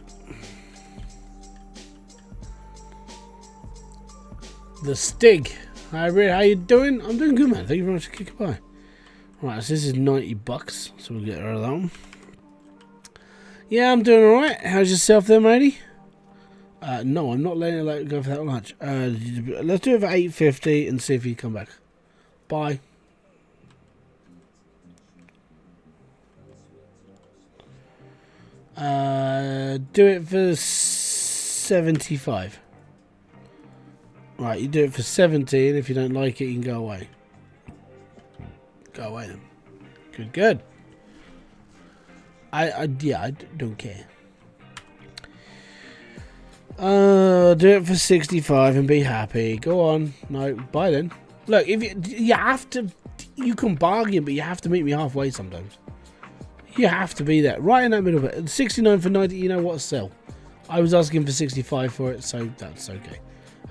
S1: The Stig. Hybrid, how you doing? I'm doing good, man. Thank you very much for kicking by. Right, so this is $90, so we'll get rid of that one. Yeah, I'm doing alright. How's yourself there, matey? No, I'm not letting it go for that much. Let's do it for $850 and see if you come back. Bye. Do it for 75. Right, you do it for 70, and if you don't like it, you can go away. Go away then. Good, good. I don't care. Do it for 65 and be happy. Go on. No, buy then. Look, if you have to, you can bargain, but you have to meet me halfway sometimes. You have to be there, right in that middle bit. 69 for 90. You know what? Sell. I was asking for 65 for it, so that's okay.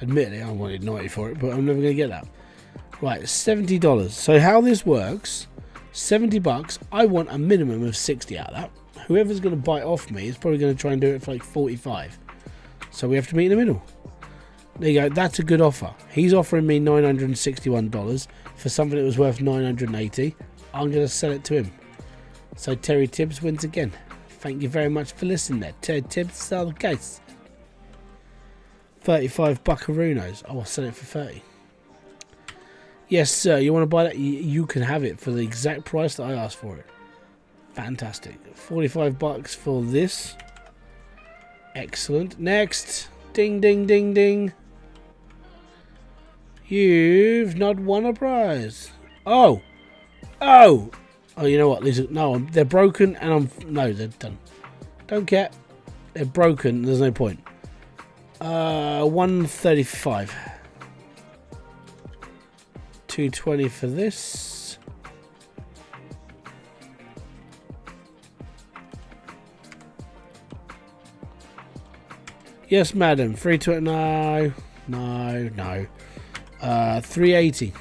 S1: Admittedly, I wanted 90 for it, but I'm never going to get that. Right, $70. So how this works? $70. I want a minimum of 60 out of that. Whoever's going to buy off me is probably going to try and do it for like 45. So we have to meet in the middle. There you go. That's a good offer. He's offering me $961 for something that was worth $980. I'm going to sell it to him. So Terry Tibbs wins again. Thank you very much for listening there. Terry Tibbs, sell the case. 35 buckaroos. I'll sell it for 30. Yes, sir. You want to buy that? You can have it for the exact price that I asked for it. Fantastic. 45 bucks for this. Excellent. Next. Ding, ding, ding, ding. You've not won a prize. Oh. Oh. Oh, you know what? These are, no, they're broken and no, they're done. Don't care. They're broken. There's no point. 135. 220 for this. Yes, madam. 320. No. 380.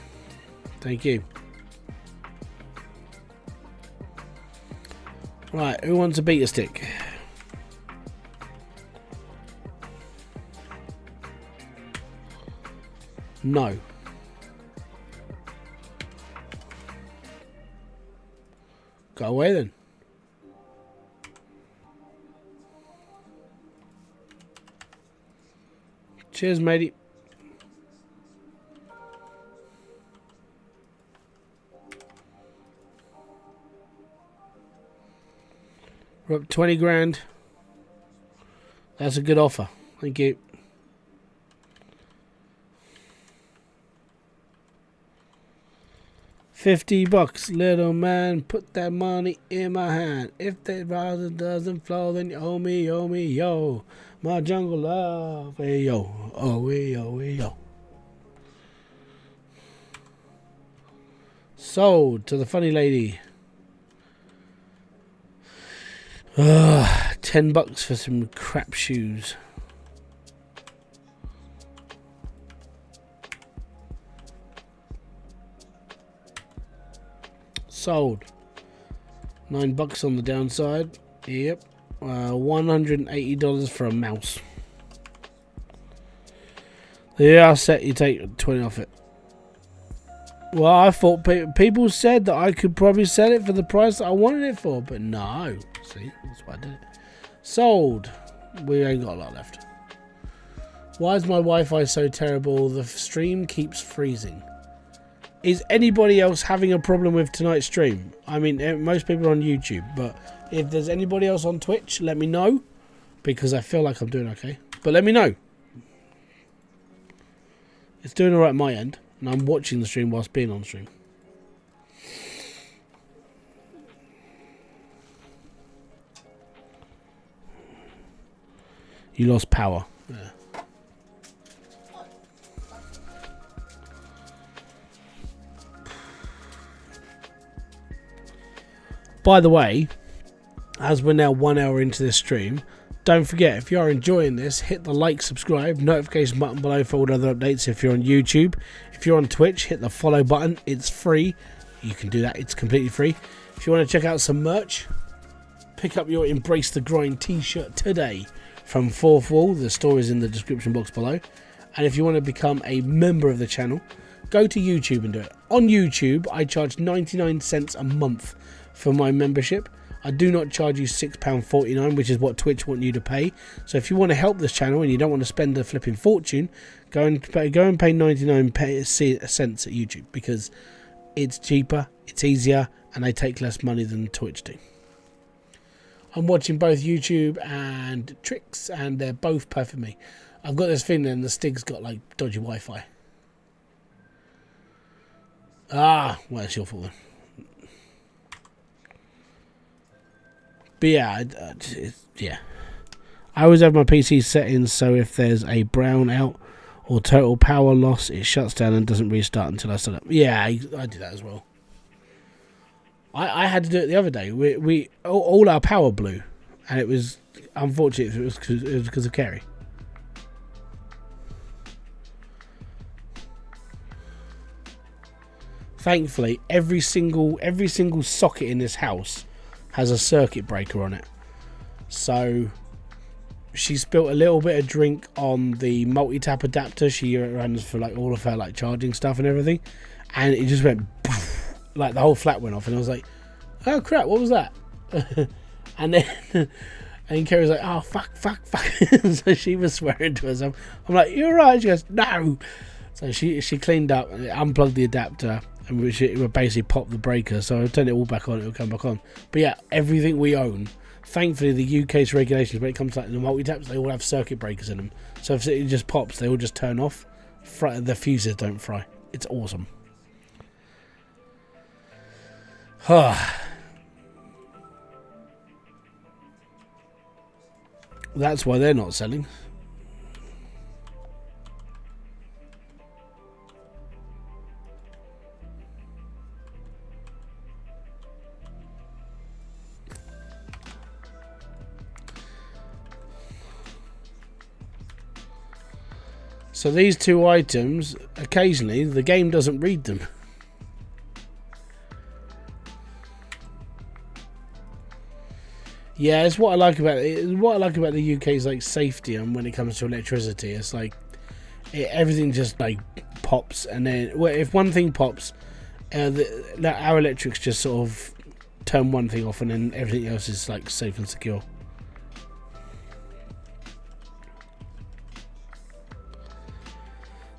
S1: Thank you. Right, who wants a beta stick? No. Go away then. Cheers, matey. We're up 20 grand. That's a good offer. Thank you. $50, little man. Put that money in my hand. If the browser doesn't flow, then you owe me, yo. My jungle love, hey yo, oh, yo. Sold to the funny lady. $10 for some crap shoes. Sold. $9 on the downside. Yep. $180 for a mouse. Yeah, set. You take 20 off it. Well, I thought people said that I could probably sell it for the price that I wanted it for, but no. See, that's why I did it. Sold. We ain't got a lot left. Why is my Wi-Fi so terrible? The stream keeps freezing. Is anybody else having a problem with tonight's stream? I mean, most people are on YouTube, but if there's anybody else on Twitch, let me know, because I feel like I'm doing okay. But let me know. It's doing all right at my end, and I'm watching the stream whilst being on stream. You lost power. Yeah. By the way, as we're now 1 hour into this stream, don't forget, if you are enjoying this, hit the like, subscribe, notification button below for all other updates if you're on YouTube. If you're on Twitch, hit the follow button. It's free. You can do that. It's completely free. If you want to check out some merch, pick up your Embrace the Grind t-shirt today from Fourth Wall. The store is in the description box below. And if you want to become a member of the channel, go to YouTube and do it. On YouTube, I charge 99 cents a month for my membership. I do not charge you £6.49, which is what Twitch want you to pay. So if you want to help this channel and you don't want to spend a flipping fortune, go and pay 99 cents at YouTube, because it's cheaper, it's easier, and they take less money than Twitch do. I'm watching both YouTube and Tricks, and they're both perfect for me. I've got this feeling the Stig's got like dodgy Wi-Fi. Ah, well, it's your fault then. But yeah, yeah. I always have my PC settings so if there's a brown out or total power loss, it shuts down and doesn't restart until I set up. Yeah, I do that as well. I had to do it the other day. We all our power blew, and it was unfortunate. It was because of Kerry. Thankfully, every single socket in this house has a circuit breaker on it. So she spilt a little bit of drink on the multi-tap adapter she runs for like all of her like charging stuff and everything, and it just went poof, like the whole flat went off, and I was like, oh crap, what was that? And then and Kerry's like, oh fuck. So she was swearing to herself. I'm like, you're right. She goes, no. So she cleaned up, unplugged the adapter, and it would basically pop the breaker. So I turned it all back on, it would come back on. But yeah, everything we own, thankfully the UK's regulations when it comes to like the multi-taps, they all have circuit breakers in them. So if it just pops, they all just turn off. The fuses don't fry. It's awesome. That's why they're not selling. So these two items, occasionally the game doesn't read them. Yeah, it's what I like about it. What I like about the UK's like safety, and when it comes to electricity, it's like everything just like pops, and then if one thing pops, our electrics just sort of turn one thing off, and then everything else is like safe and secure.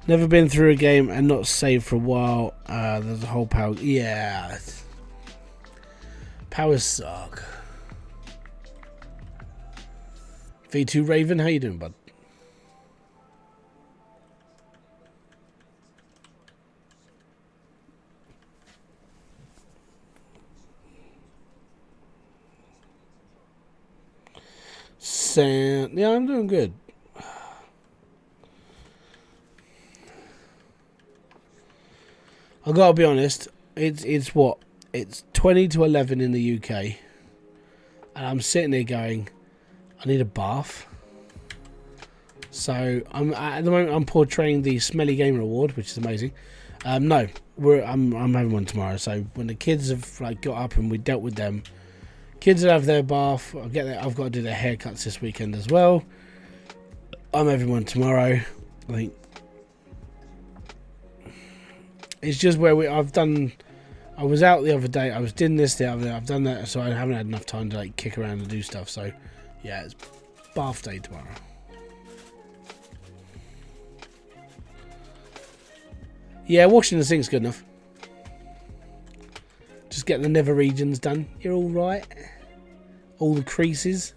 S1: Never been through a game and not saved for a while. There's a whole power. Yeah, powers suck. V2 Raven, how you doing, bud? Yeah, I'm doing good. I gotta be honest. It's what? It's 20 to 11 in the UK, and I'm sitting there going, I need a bath. So at the moment I'm portraying the Smelly Gamer Award, which is amazing. No, I'm having one tomorrow. So when the kids have like got up and we dealt with them, kids will have their bath. I've got to do their haircuts this weekend as well. I'm having one tomorrow. I think it's just where I've done. I was out the other day. I was doing this the other day. I've done that, so I haven't had enough time to like kick around and do stuff. So yeah, it's bath day tomorrow. Yeah, washing the sink's good enough. Just get the nether regions done. You're all right. All the creases.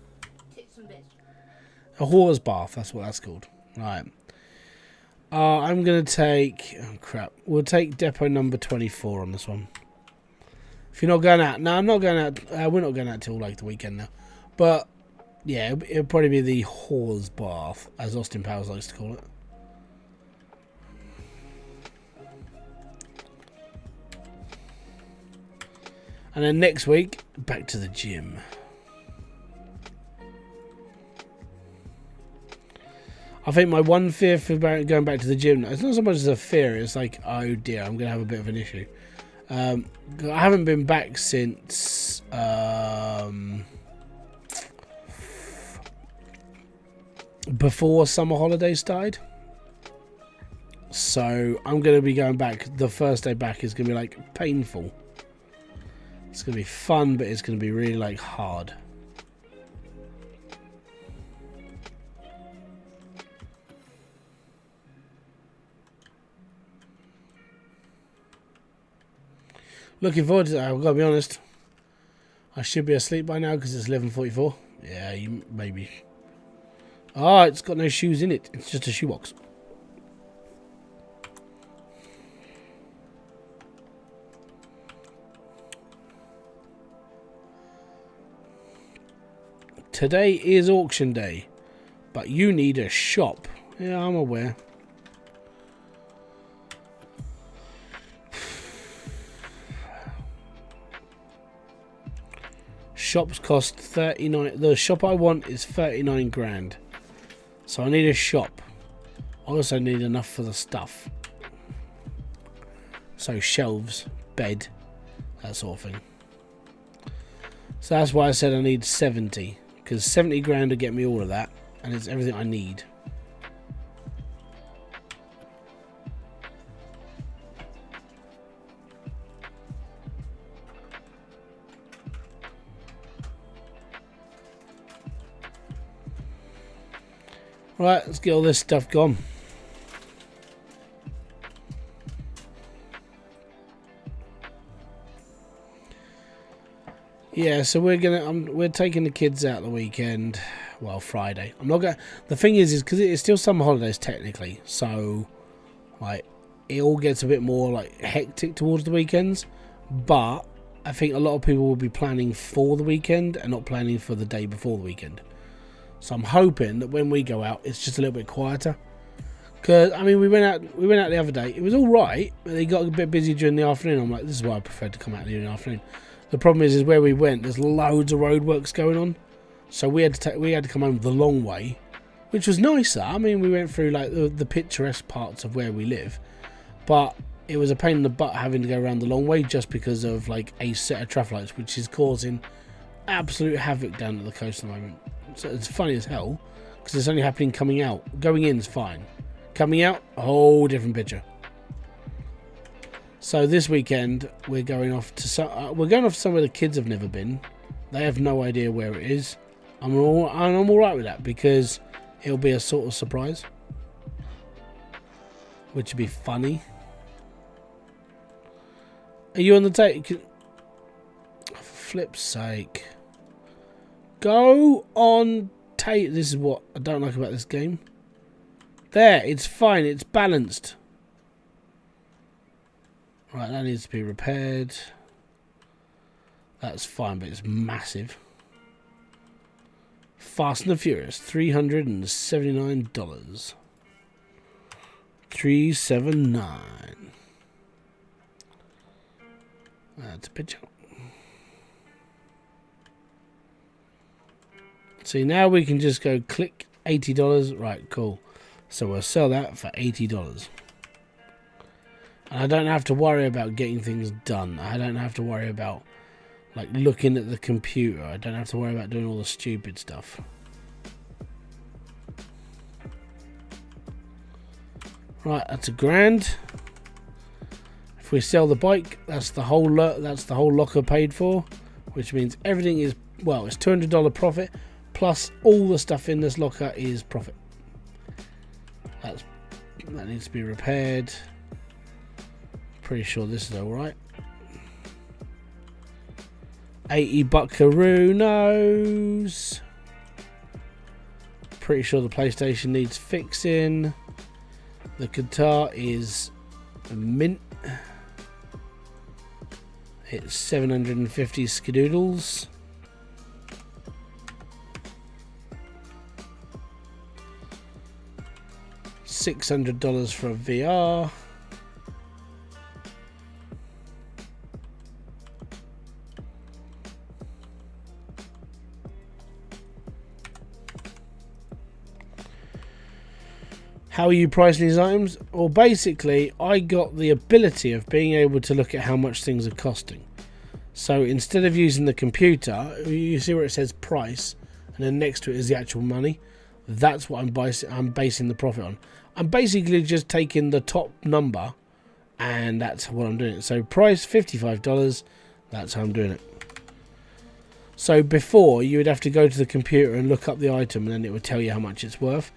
S1: A whore's bath. That's what that's called. Right. I'm gonna take. Oh crap. We'll take depot number 24 on this one. If you're not going out, no, I'm not going out. We're not going out till like the weekend now. But yeah, it'll probably be the whore's bath, as Austin Powers likes to call it. And then next week, back to the gym. I think my one fear for going back to the gym, it's not so much as a fear, it's like, oh dear, I'm going to have a bit of an issue. I haven't been back since before summer holidays started. So I'm going to be going back. The first day back is going to be like painful. It's going to be fun, but it's going to be really like hard. Looking forward to that. I've got to be honest. I should be asleep by now because it's 11:44. Yeah, maybe. Oh, it's got no shoes in it. It's just a shoebox. Today is auction day, but you need a shop. Yeah, I'm aware. Shops cost 39. The shop I want is 39 grand. So I need a shop. I also need enough for the stuff. So shelves, bed, that sort of thing. So that's why I said I need 70. Because 70 grand to get me all of that. And it's everything I need. Right, let's get all this stuff gone. Yeah, so we're taking the kids out the weekend. Well, Friday. I'm not gonna. The thing is because it's still summer holidays technically, so like it all gets a bit more like hectic towards the weekends. But I think a lot of people will be planning for the weekend and not planning for the day before the weekend. So I'm hoping that when we go out, it's just a little bit quieter. Because I mean, we went out the other day. It was all right, but they got a bit busy during the afternoon. I'm like, this is why I prefer to come out during the afternoon. The problem is where we went, there's loads of roadworks going on, so we had to come home the long way, which was nicer. I mean, we went through like the picturesque parts of where we live, but it was a pain in the butt having to go around the long way just because of like a set of traffic lights, which is causing absolute havoc down at the coast at the moment. So it's funny as hell because it's only happening coming out. Going in is fine. Coming out, a whole different picture. So this weekend we're going off to somewhere the kids have never been. They have no idea where it is. I'm all right with that because it'll be a sort of surprise, which would be funny. Are you on the take? For flip's sake. Go on tape. This is what I don't like about this game. There, it's fine. It's balanced. Right, that needs to be repaired. That's fine, but it's massive. Fast and the Furious, $379. $379. That's a picture. See, now we can just go click $80. Right, cool. So we'll sell that for $80. And I don't have to worry about getting things done. I don't have to worry about like looking at the computer. I don't have to worry about doing all the stupid stuff. Right, that's $1,000. If we sell the bike, that's the whole locker paid for, which means everything is, well, it's $200 profit plus all the stuff in this locker is profit. That needs to be repaired. Pretty sure this is alright. 80 buckaroos. Pretty sure the PlayStation needs fixing. The guitar is a mint. It's 750 skidoodles. $600 for a VR. How are you pricing these items? Well, basically, I got the ability of being able to look at how much things are costing. So instead of using the computer, you see where it says price, and then next to it is the actual money. That's what I'm basing the profit on. I'm basically just taking the top number, and that's what I'm doing. So price $55. That's how I'm doing it. So before, you would have to go to the computer and look up the item, and then it would tell you how much it's worth.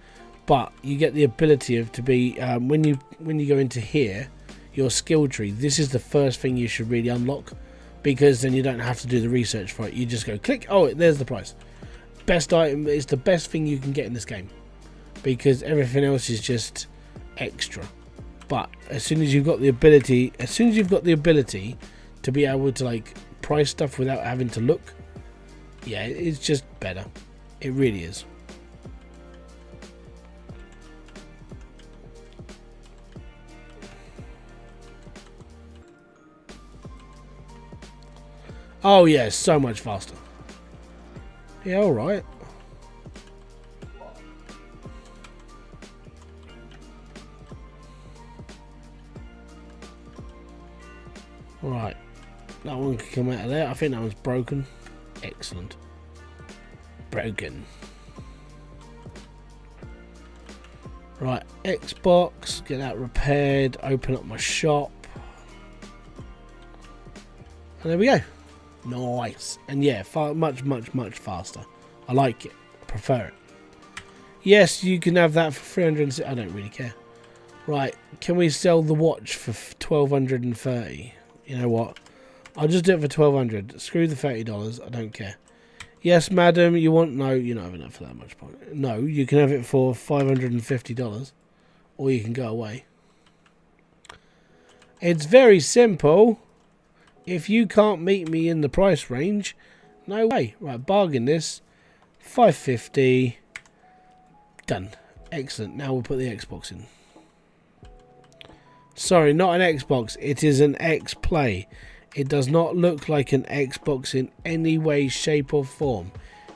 S1: But you get the ability of to be when you go into here, your skill tree. This is the first thing you should really unlock, because then you don't have to do the research for it. You just go click, oh, there's the price. Best item is the best thing you can get in this game, because everything else is just extra. But as soon as you've got the ability, to be able to like price stuff without having to look, yeah, it's just better. It really is. Oh yeah, so much faster. Yeah, alright. Right. That one can come out of there. I think that one's broken. Excellent. Broken. Right, Xbox. Get that repaired. Open up my shop. And there we go. Nice. And yeah, much faster. I like it. I prefer it. Yes, you can have that for 300. I don't really care. Right, can we sell the watch for 1,230? You know what? I'll just do it for 1,200. Screw the $30. I don't care. Yes, madam, you want... No, you're not having it for that much. No, you can have it for $550. Or you can go away. It's very simple. If you can't meet me in the price range, no way. Right, bargain this. $550. Done. Excellent. Now we'll put the Xbox in. Sorry, not an Xbox. It is an X-Play. It does not look like an Xbox in any way, shape or form.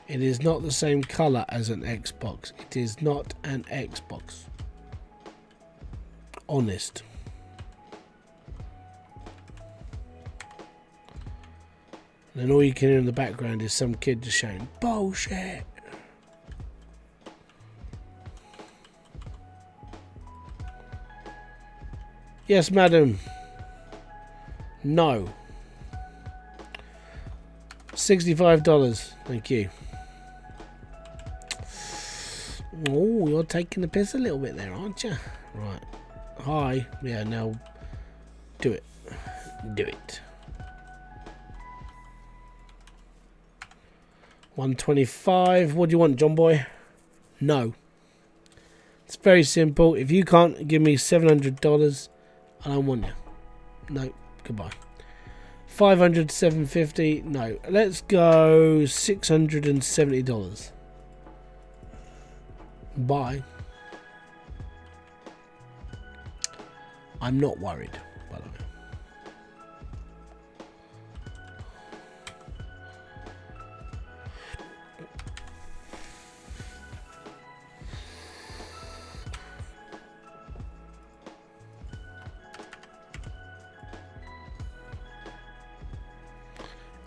S1: It is not the same colour as an Xbox. It is not an Xbox. Honest. And then all you can hear in the background is some kid just shouting, bullshit. Yes, madam. No. $65. Thank you. Oh, you're taking the piss a little bit there, aren't you? Right. Hi. Yeah, now do it. Do it. 125. What do you want, John boy? No. It's very simple. If you can't give me $700, I don't want you. No. Goodbye. 500, 750. No. Let's go $670. Bye. I'm not worried, by the way.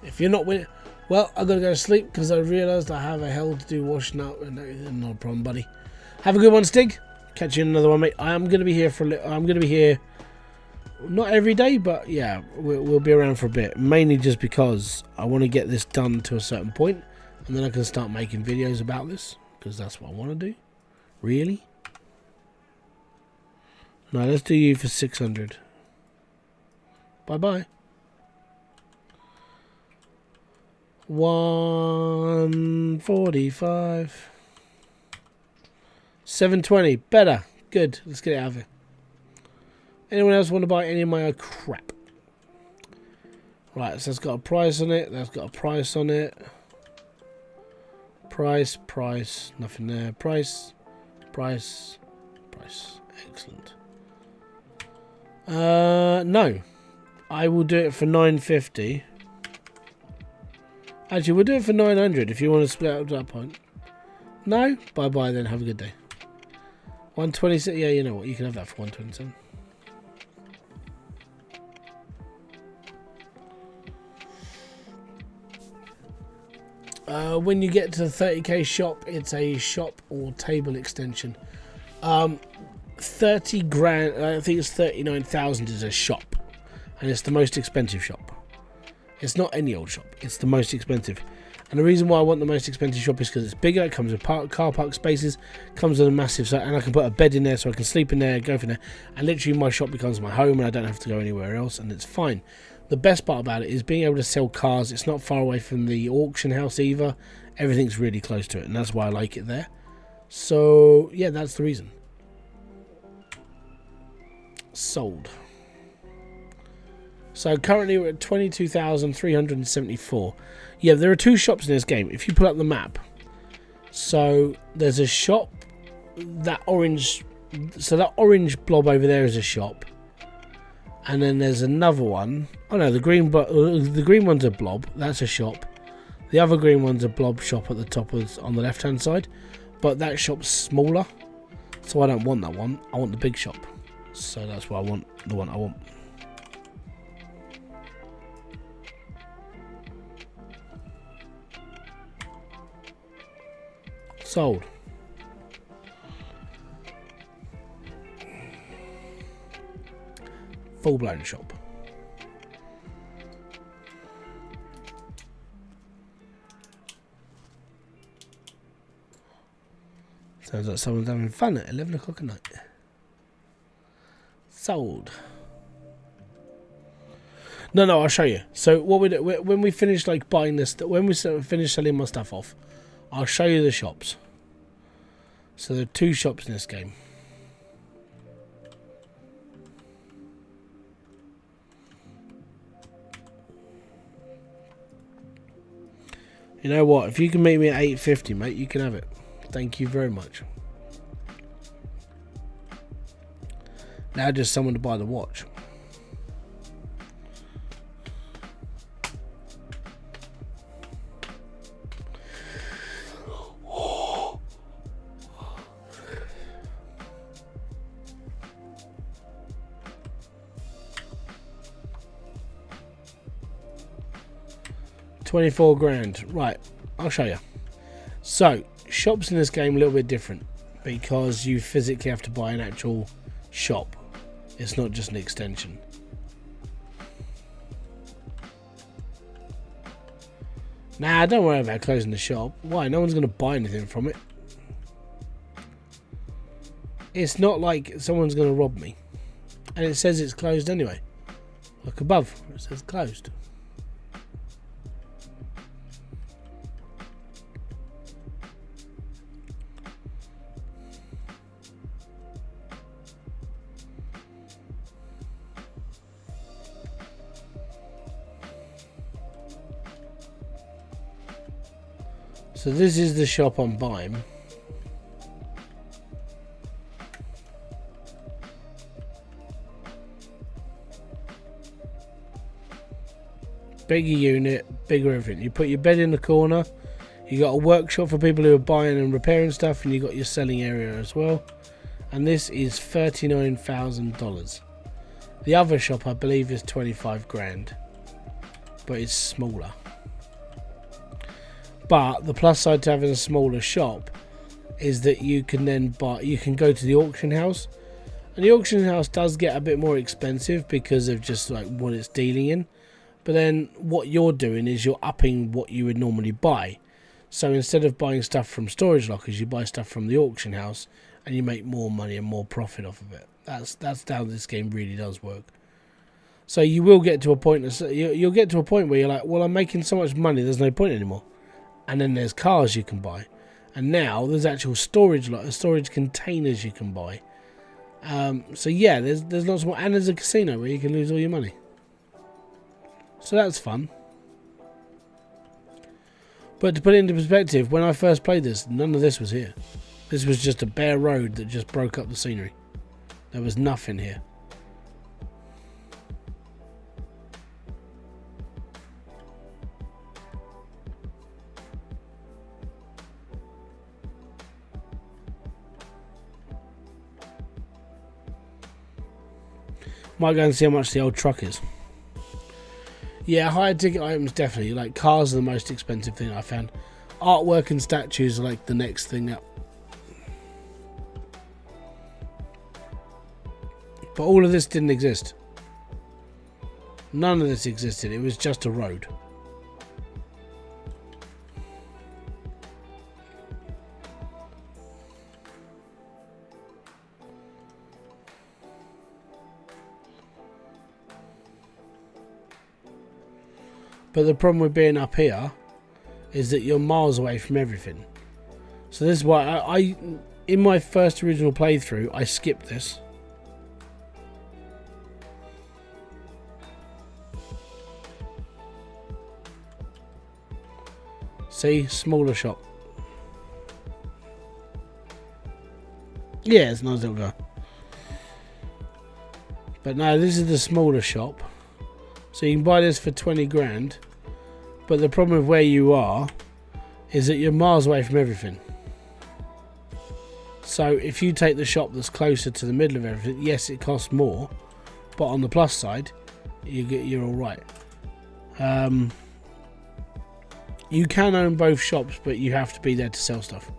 S1: If you're not winning, well, I'm gonna go to sleep because I realised I have a hell to do washing up, and not a problem, buddy. Have a good one, Stig. Catch you in another one, mate. I am gonna be here for a little. I'm gonna be here, not every day, but yeah, we'll be around for a bit. Mainly just because I want to get this done to a certain point, and then I can start making videos about this because that's what I want to do. Really? No, let's do you for 600. Bye bye. 145. 720. Better. Good. Let's get it out of here. Anyone else want to buy any of my crap? Right, so that's got a price on it. That's got a price on it. Price. Nothing there. Price. Excellent. No. I will do it for 950. Actually, we'll do it for 900 if you want to split up that point. No? Bye-bye then. Have a good day. 126. Yeah, you know what? You can have that for 127. When you get to the 30k shop, it's a shop or table extension. 30 grand, I think it's 39,000 is a shop. And it's the most expensive shop. It's not any old shop. It's the most expensive. And the reason why I want the most expensive shop is because it's bigger. It comes with car park spaces. Comes with a massive site. And I can put a bed in there so I can sleep in there, go from there. And literally my shop becomes my home and I don't have to go anywhere else. And it's fine. The best part about it is being able to sell cars. It's not far away from the auction house either. Everything's really close to it, and that's why I like it there. So yeah, that's the reason. Sold. So currently we're at 22,374. Yeah, there are 2 shops in this game. If you pull up the map, so there's a shop, that orange blob over there is a shop, and then there's another one. Oh no, the green one's a blob. That's a shop. The other green one's a blob shop at the top on the left hand side, but that shop's smaller, so I don't want that one. I want the big shop. So that's why I want the one I want. Sold. Full blown shop. Sounds like someone's having fun at 11 o'clock at night. Sold. No, I'll show you. So what we do when we finish like buying this, when we finish selling my stuff off, I'll show you the shops. So there are 2 shops in this game. You know what? If you can meet me at 850, mate, you can have it. Thank you very much. Now just someone to buy the watch. $24,000. Right, I'll show you. So, shops in this game a little bit different because you physically have to buy an actual shop. It's not just an extension. Nah, don't worry about closing the shop. Why? No one's going to buy anything from it. It's not like someone's going to rob me. And it says it's closed anyway. Look above, it says closed. So this is the shop I'm buying. Bigger unit, bigger everything. You put your bed in the corner. You got a workshop for people who are buying and repairing stuff, and you got your selling area as well. And this is $39,000. The other shop I believe is 25 grand, but it's smaller. But the plus side to having a smaller shop is that you can then buy. You can go to the auction house, and the auction house does get a bit more expensive because of just like what it's dealing in. But then what you're doing is you're upping what you would normally buy. So instead of buying stuff from storage lockers, you buy stuff from the auction house, and you make more money and more profit off of it. That's how this game really does work. So you will get to a point. You'll get to a point where you're like, well, I'm making so much money, there's no point anymore. And then there's cars you can buy, and now there's actual storage containers you can buy. So yeah, there's lots more, and there's a casino where you can lose all your money. So that's fun. But to put it into perspective, when I first played this, none of this was here. This was just a bare road that just broke up the scenery. There was nothing here. Might go and see how much the old truck is. Yeah, higher ticket items definitely. Like cars are the most expensive thing I found. Artwork and statues are like the next thing up. But all of this didn't exist. None of this existed. It was just a road. But the problem with being up here is that you're miles away from everything. So this is why I in my first original playthrough, I skipped this. See, smaller shop. Yeah, it's a nice little guy. But no, this is the smaller shop. So you can buy this for 20 grand. But the problem with where you are is that you're miles away from everything. So if you take the shop that's closer to the middle of everything, yes, it costs more. But on the plus side, you're all right. You can own both shops, but you have to be there to sell stuff.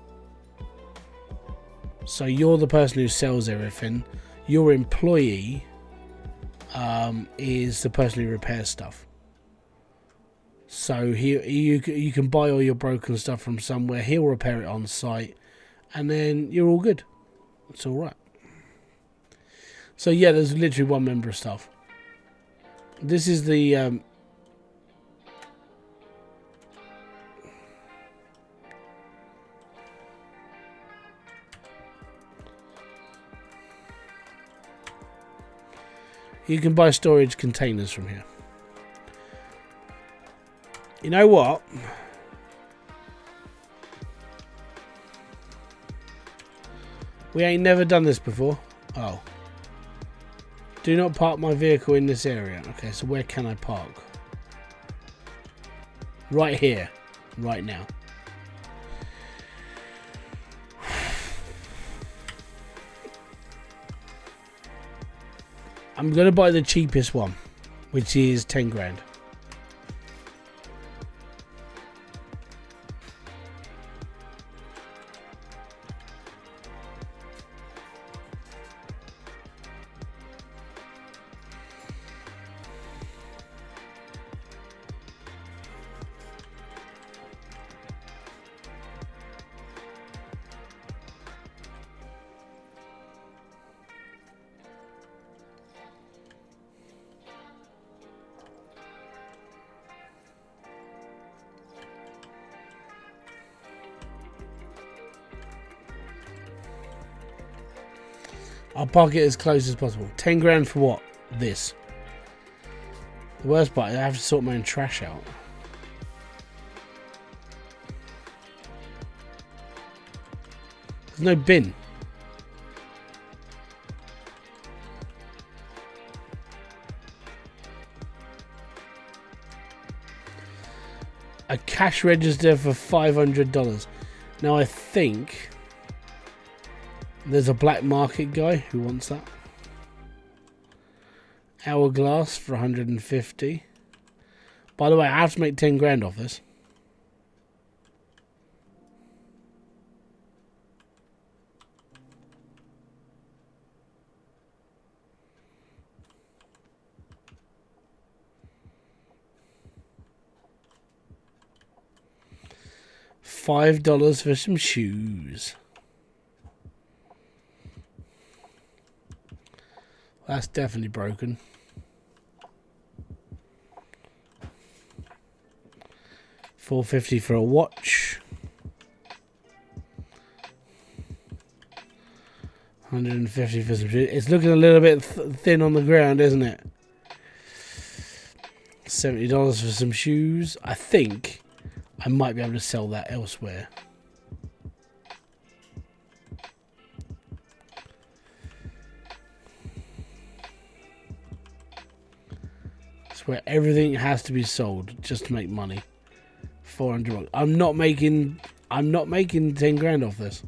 S1: So you're the person who sells everything. Your employee is the person who repairs stuff. So you can buy all your broken stuff from somewhere. He'll repair it on site, and then you're all good. It's all right. So yeah, there's literally one member of staff. This is the you can buy storage containers from here. You know what? We ain't never done this before. Oh. Do not park my vehicle in this area. Okay, so where can I park? Right here. Right now. I'm going to buy the cheapest one, which is 10 grand. I'll park it as close as possible. 10 grand for what? This. The worst part is I have to sort my own trash out. There's no bin. A cash register for $500. Now I think there's a black market guy who wants that. Hourglass for 150. By the way, I have to make 10 grand off this. $5 for some shoes. That's definitely broken. $4.50 for a watch. 150 for some shoes. It's looking a little bit thin on the ground, isn't it? $70 for some shoes. I think I might be able to sell that elsewhere. It's where everything has to be sold just to make money. 400 bucks. I'm not making 10 grand off this.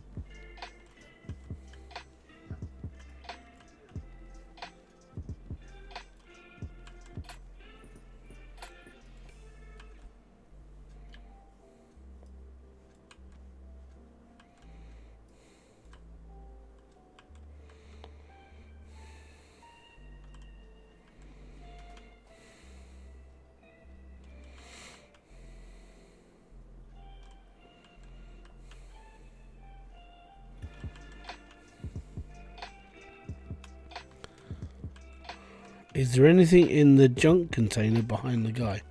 S1: Is there anything in the junk container behind the guy?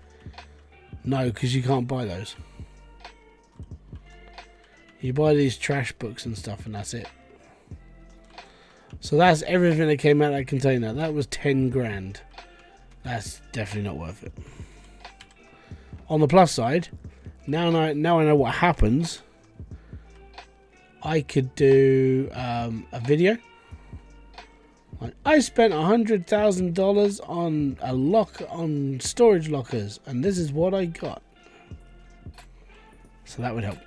S1: No, because you can't buy those. You buy these trash books and stuff, and that's it. So that's everything that came out of that container. That was 10 grand. That's definitely not worth it. On the plus side, now I know what happens. I could do a video. Like, I spent $100,000 on on storage lockers, and this is what I got. So that would help.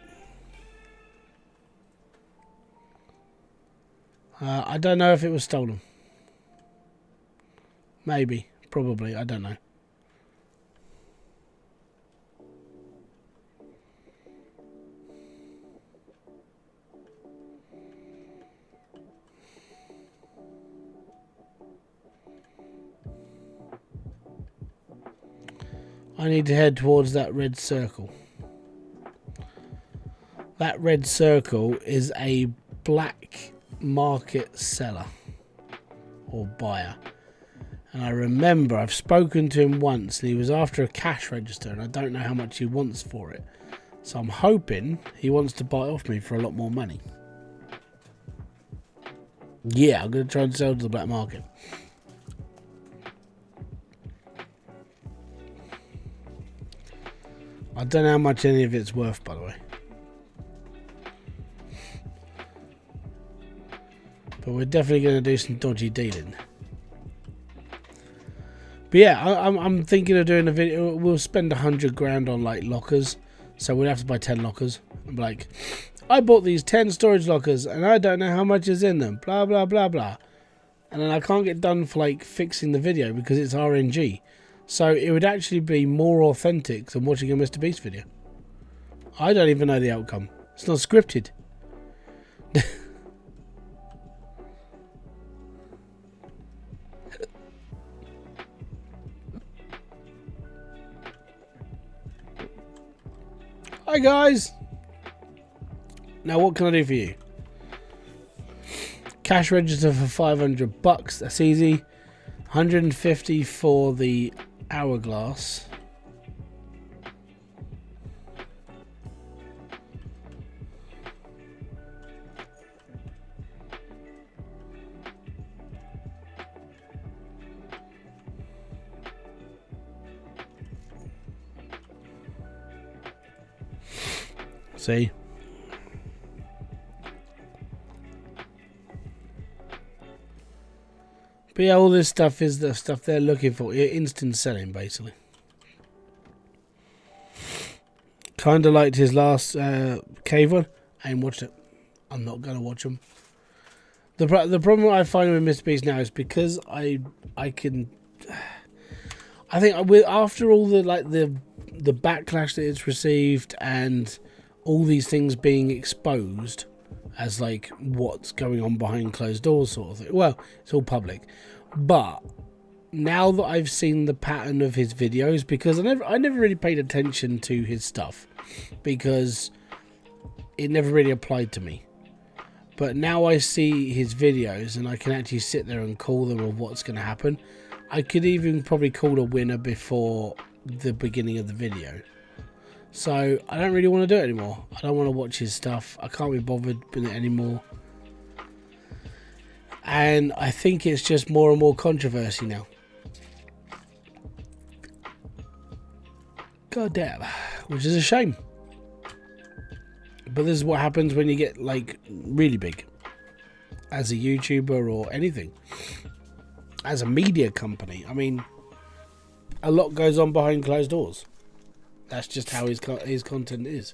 S1: I don't know if it was stolen. Maybe, probably, I don't know. I need to head towards that red circle. That red circle is a black market seller or buyer. And I remember I've spoken to him once and he was after a cash register and I don't know how much he wants for it. So I'm hoping he wants to buy off me for a lot more money. Yeah, I'm going to try and sell to the black market. I don't know how much any of it's worth, by the way. But we're definitely going to do some dodgy dealing. But yeah, I'm thinking of doing a video. We'll spend 100 grand on like lockers. So we'll have to buy 10 lockers. I'm like, I bought these 10 storage lockers and I don't know how much is in them. Blah, blah, blah, blah. And then I can't get done for like fixing the video because it's RNG. So it would actually be more authentic than watching a Mr. Beast video. I don't even know the outcome. It's not scripted. Hi guys. Now what can I do for you? Cash register for $500. That's easy. 150 for the hourglass. See? But yeah, all this stuff is the stuff they're looking for. Instant selling, basically. Kind of liked his last cave one. I ain't watched it. I'm not going to watch them. The problem I find with Mr. Beast now is because I think after all the the backlash that it's received and all these things being exposed as like what's going on behind closed doors sort of thing. Well, it's all public. But now that I've seen the pattern of his videos, because I never really paid attention to his stuff because it never really applied to me. But now I see his videos and I can actually sit there and call them of what's going to happen. I could even probably call a winner before the beginning of the video. So I don't really want to do it anymore. I don't want to watch his stuff. I can't be bothered with it anymore. And I think it's just more and more controversy now. God damn. Which is a shame. But this is what happens when you get like really big. As a YouTuber or anything. As a media company. I mean, a lot goes on behind closed doors. That's just how his content is.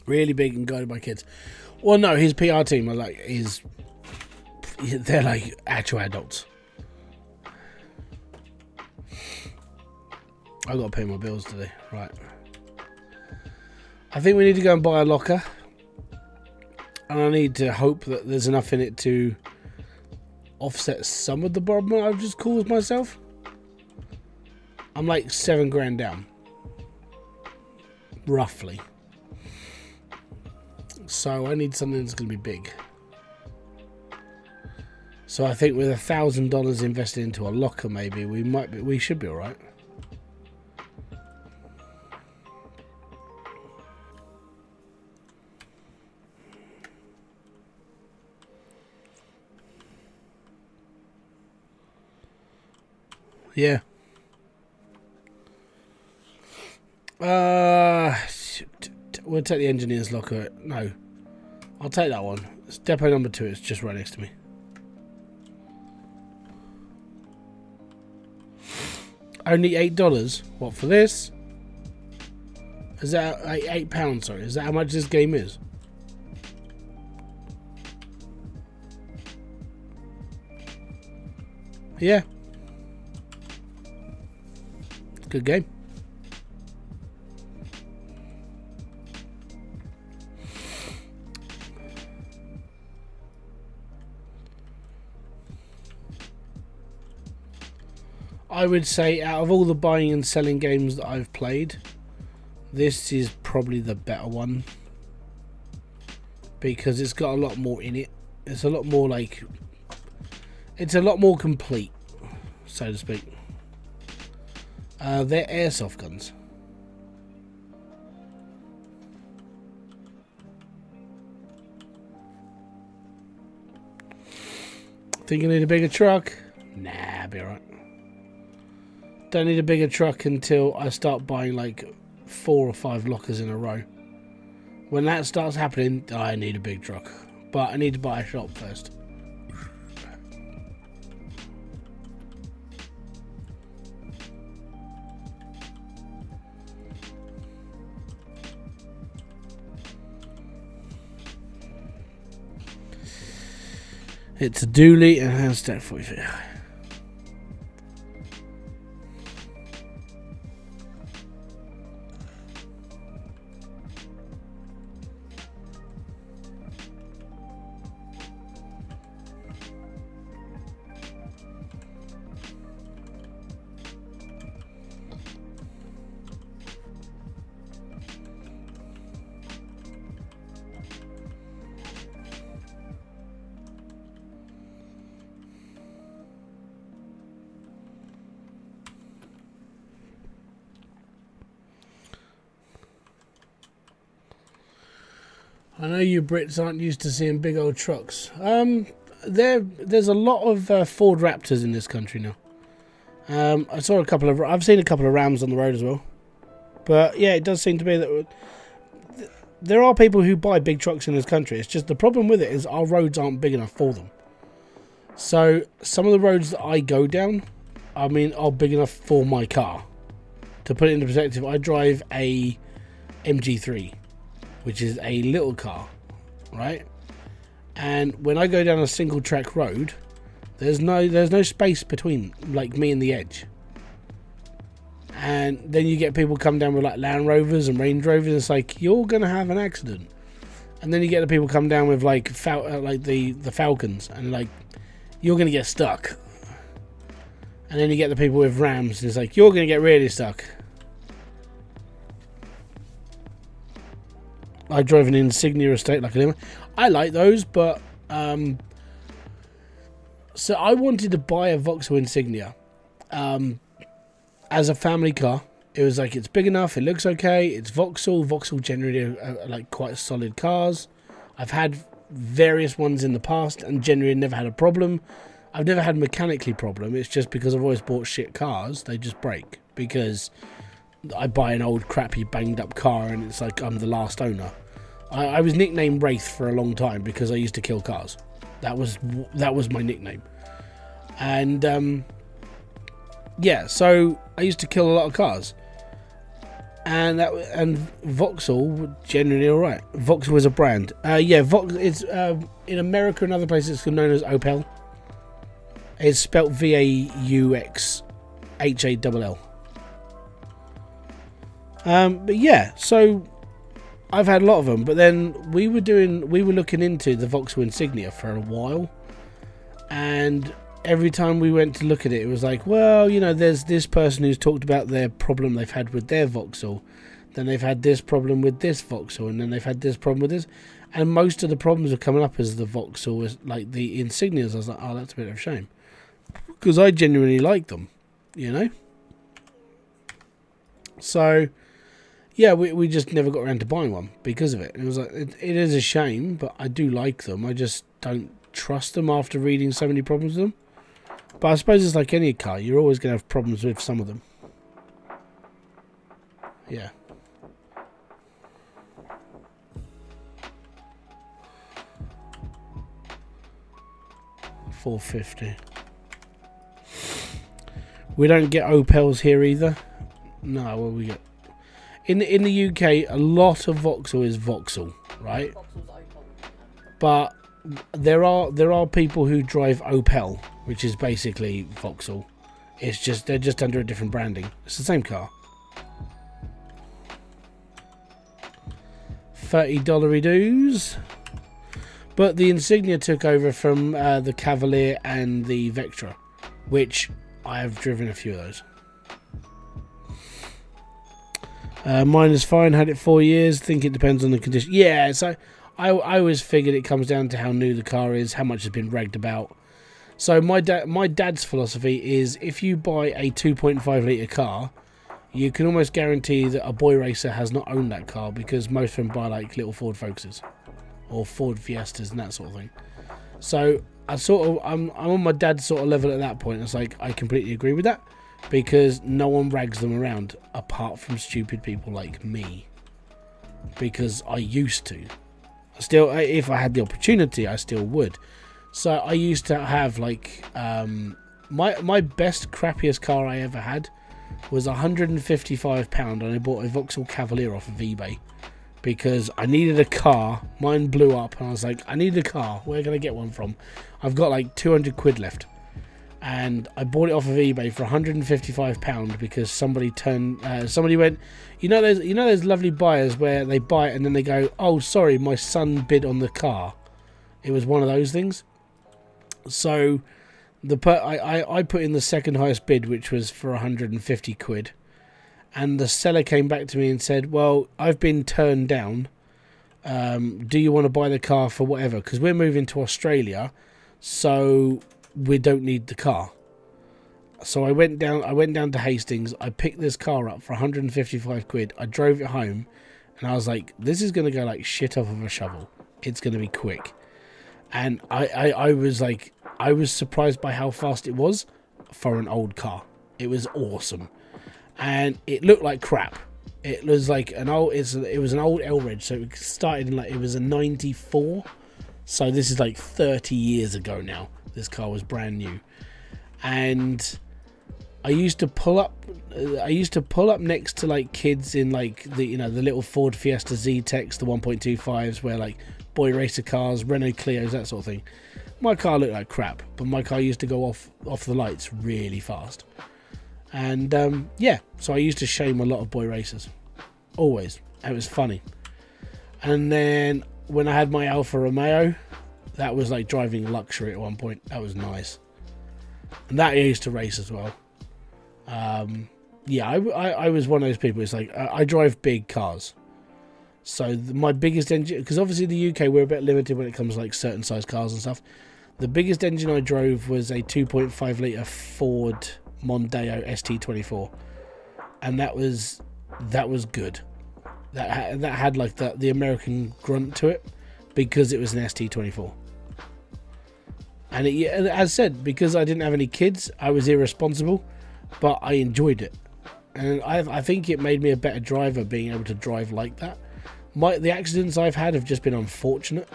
S1: Really big and guided by kids. Well, no, his PR team are like they're like actual adults. I've got to pay my bills today, right? I think we need to go and buy a locker. And I need to hope that there's enough in it to offset some of the problem I've just caused myself. I'm like 7 grand down. roughly. So I need something that's going to be big. So I think with $1,000 invested into a locker, maybe we should be all right. Yeah. We'll take the engineer's locker. No, I'll take that one. It's depot number 2. It's just right next to me. Only $8. What for this? Is that £8? Sorry, is that how much this game is? Yeah. Good game. I would say out of all the buying and selling games that I've played, this is probably the better one. Because it's got a lot more in it. It's a lot more like... It's a lot more complete, so to speak. They're airsoft guns. Think you need a bigger truck? Nah, I'll be alright. Don't need a bigger truck until I start buying like 4 or 5 lockers in a row. When that starts happening, I need a big truck. But I need to buy a shop first. It's a dually and has that 40 feet high. I know you Brits aren't used to seeing big old trucks. There's a lot of Ford Raptors in this country now. I've seen a couple of Rams on the road as well. But yeah, it does seem to be that there are people who buy big trucks in this country. It's just the problem with it is our roads aren't big enough for them. So some of the roads that I go down, are big enough for my car. To put it into perspective, I drive a MG3. Which is a little car, right? And when I go down a single track road, there's no space between like me and the edge. And then you get people come down with like Land Rovers and Range Rovers. And it's like you're gonna have an accident. And then you get the people come down with like the Falcons, and like you're gonna get stuck. And then you get the people with Rams, and it's like you're gonna get really stuck. I drove an Insignia estate like a limo. I like those, but so I wanted to buy a Vauxhall Insignia as a family car. It was like it's big enough, it looks okay. It's Vauxhall. Vauxhall generally like quite solid cars. I've had various ones in the past and generally never had a problem. I've never had a mechanically problem. It's just because I've always bought shit cars. They just break because I buy an old crappy banged up car and it's like I'm the last owner. I was nicknamed Wraith for a long time because I used to kill cars. That was my nickname. And yeah, so I used to kill a lot of cars. And Vauxhall generally all right. Vauxhall is a brand. It's in America and other places it's known as Opel. It's spelt VAUXHALL. But yeah, so I've had a lot of them, but then we were looking into the Vauxhall Insignia for a while, and every time we went to look at it, it was like, well, there's this person who's talked about their problem they've had with their Vauxhall. Then they've had this problem with this Vauxhall, and then they've had this problem with this. And most of the problems are coming up as the Vauxhall, like the Insignias. I was like, oh, that's a bit of a shame. Because I genuinely like them, you know? So, yeah, we just never got around to buying one because of it. It was like, it is a shame, but I do like them. I just don't trust them after reading so many problems with them. But I suppose it's like any car. You're always going to have problems with some of them. Yeah. $450. We don't get Opels here either. No, what we get in the UK, a lot of Vauxhall is Vauxhall, right? But there are people who drive Opel, which is basically Vauxhall. It's just they're just under a different branding. It's the same car. $30 dues. But the Insignia took over from the Cavalier and the Vectra, which I have driven a few of those. Mine is fine. Had it 4 years. Think it depends on the condition. Yeah, so I always figured it comes down to how new the car is, how much has been ragged about. So my dad's philosophy is if you buy a 2.5 litre car, you can almost guarantee that a boy racer has not owned that car, because most of them buy like little Ford Focuses or Ford Fiestas and that sort of thing. So I'm on my dad's sort of level at that point. It's like I completely agree with that, because no one rags them around apart from stupid people like me, because I used to. Still, if I had the opportunity, I still would. So I used to have like my best crappiest car I ever had was £155, and I bought a Vauxhall Cavalier off of eBay because I needed a car. Mine blew up and I was like, I need a car, where can I get one from? I've got like 200 quid left, and I bought it off of eBay for £155 because somebody went, you know those lovely buyers where they buy it and then they go, oh sorry, my son bid on the car. It was one of those things. So I put in the second highest bid, which was for 150 quid. And the seller came back to me and said, well, I've been turned down. Do you want to buy the car for whatever? Because we're moving to Australia, so we don't need the car. So I went down to Hastings. I picked this car up for 155 quid. I drove it home, and I was like, this is going to go like shit off of a shovel. It's going to be quick. And I was surprised by how fast it was for an old car. It was awesome. And it looked like crap. It was like it was an old Elridge, so it started in it was a 94. So this is like 30 years ago now. This car was brand new. And I used to pull up next to like kids in like the little Ford Fiesta Z-Tex, the 1.25s, where like boy racer cars, Renault Clios, that sort of thing. My car looked like crap, but my car used to go off the lights really fast. And yeah, so I used to shame a lot of boy racers. Always. It was funny. And then when I had my Alfa Romeo, that was like driving luxury at one point. That was nice. And that I used to race as well. Yeah, I was one of those people. It's like I drive big cars. So my biggest engine, because obviously the UK we're a bit limited when it comes to like certain size cars and stuff. The biggest engine I drove was a 2.5 litre Ford Mondeo ST24, and that was good. That had like the American grunt to it because it was an ST24. And as I said, because I didn't have any kids, I was irresponsible, but I enjoyed it, and I think it made me a better driver being able to drive like that. The accidents I've had have just been unfortunate,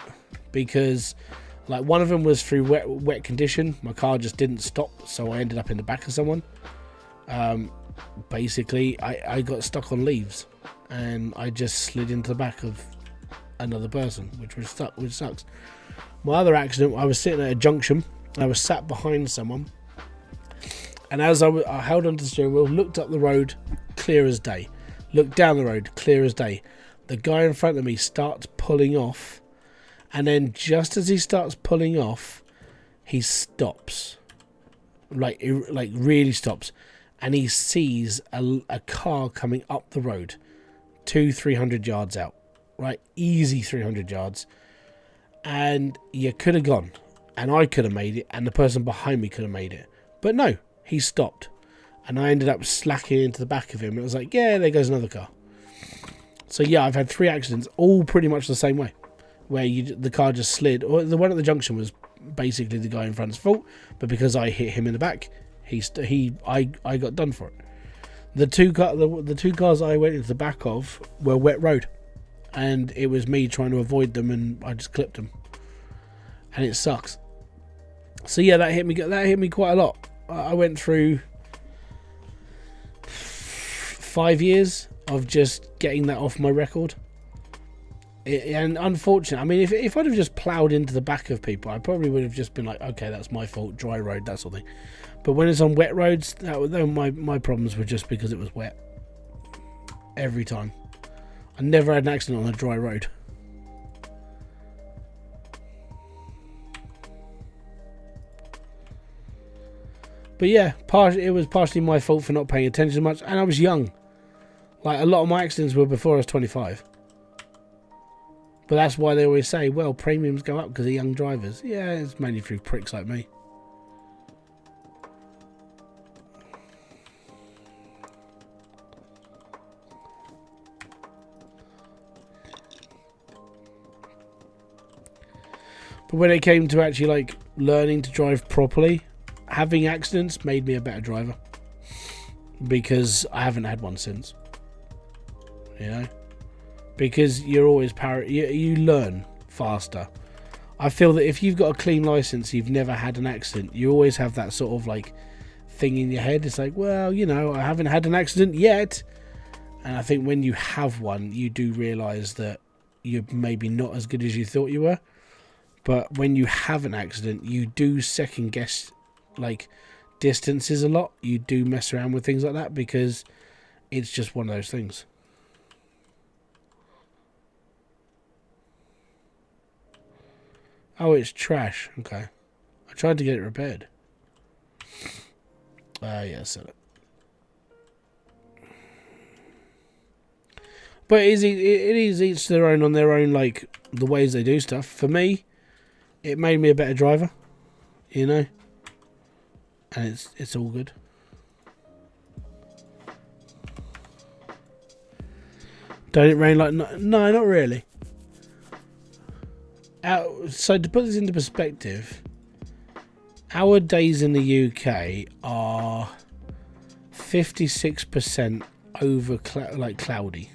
S1: because like one of them was through wet condition. My car just didn't stop, so I ended up in the back of someone. Basically, I got stuck on leaves, and I just slid into the back of another person, which sucks. My other accident, I was sitting at a junction. I was sat behind someone, and as I held onto the steering wheel, looked up the road, clear as day. Looked down the road, clear as day. The guy in front of me starts pulling off, and then just as he starts pulling off, he stops, like really stops, and he sees a car coming up the road 300 yards out, right? Easy 300 yards. And you could have gone, and I could have made it, and the person behind me could have made it. But no, he stopped. And I ended up slacking into the back of him. It was like, yeah, there goes another car. So yeah, I've had 3 accidents, all pretty much the same way, where the car just slid. Or the one at the junction was basically the guy in front's fault, but because I hit him in the back, I got done for it. The two cars I went into the back of were wet road, and it was me trying to avoid them, and I just clipped them, and it sucks. So yeah, that hit me quite a lot. I went through 5 years of just getting that off my record. And unfortunately, I mean, if I'd have just ploughed into the back of people, I probably would have just been like, okay, that's my fault, dry road, that sort of thing. But when it's on wet roads, my problems were just because it was wet. Every time. I never had an accident on a dry road. But yeah, it was partially my fault for not paying attention much, and I was young. Like, a lot of my accidents were before I was 25. But that's why they always say, well, premiums go up because of young drivers. Yeah, it's mainly through pricks like me. But when it came to actually, like, learning to drive properly, having accidents made me a better driver. Because I haven't had one since. You know? Because you're always you learn faster. I feel that if you've got a clean license, you've never had an accident, you always have that sort of like thing in your head. It's like, well, you know, I haven't had an accident yet. And I think when you have one, you do realise that you're maybe not as good as you thought you were. But when you have an accident, you do second guess like distances a lot. You do mess around with things like that because it's just one of those things. Oh, it's trash. Okay. I tried to get it repaired. Yeah, sell it. But it is each their own on their own, like, the ways they do stuff. For me, it made me a better driver. You know? And it's all good. Don't it rain like... No, not really. So to put this into perspective, our days in the UK are 56% over cloudy.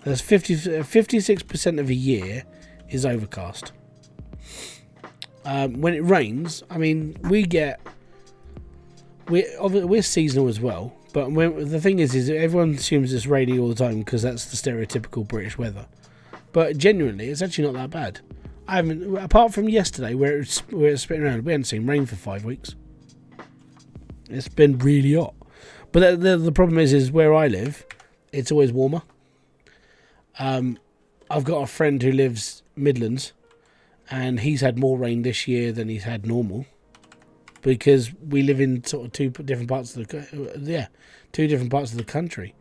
S1: There's 56% of a year is overcast. When it rains, I mean, we're seasonal as well. But the thing is everyone assumes it's raining all the time because that's the stereotypical British weather. But genuinely, it's actually not that bad. I haven't, apart from yesterday where it's spitting around, we hadn't seen rain for 5 weeks. It's been really hot. But the problem is where I live, it's always warmer. I've got a friend who lives Midlands, and he's had more rain this year than he's had normal, because we live in sort of two different parts of the country.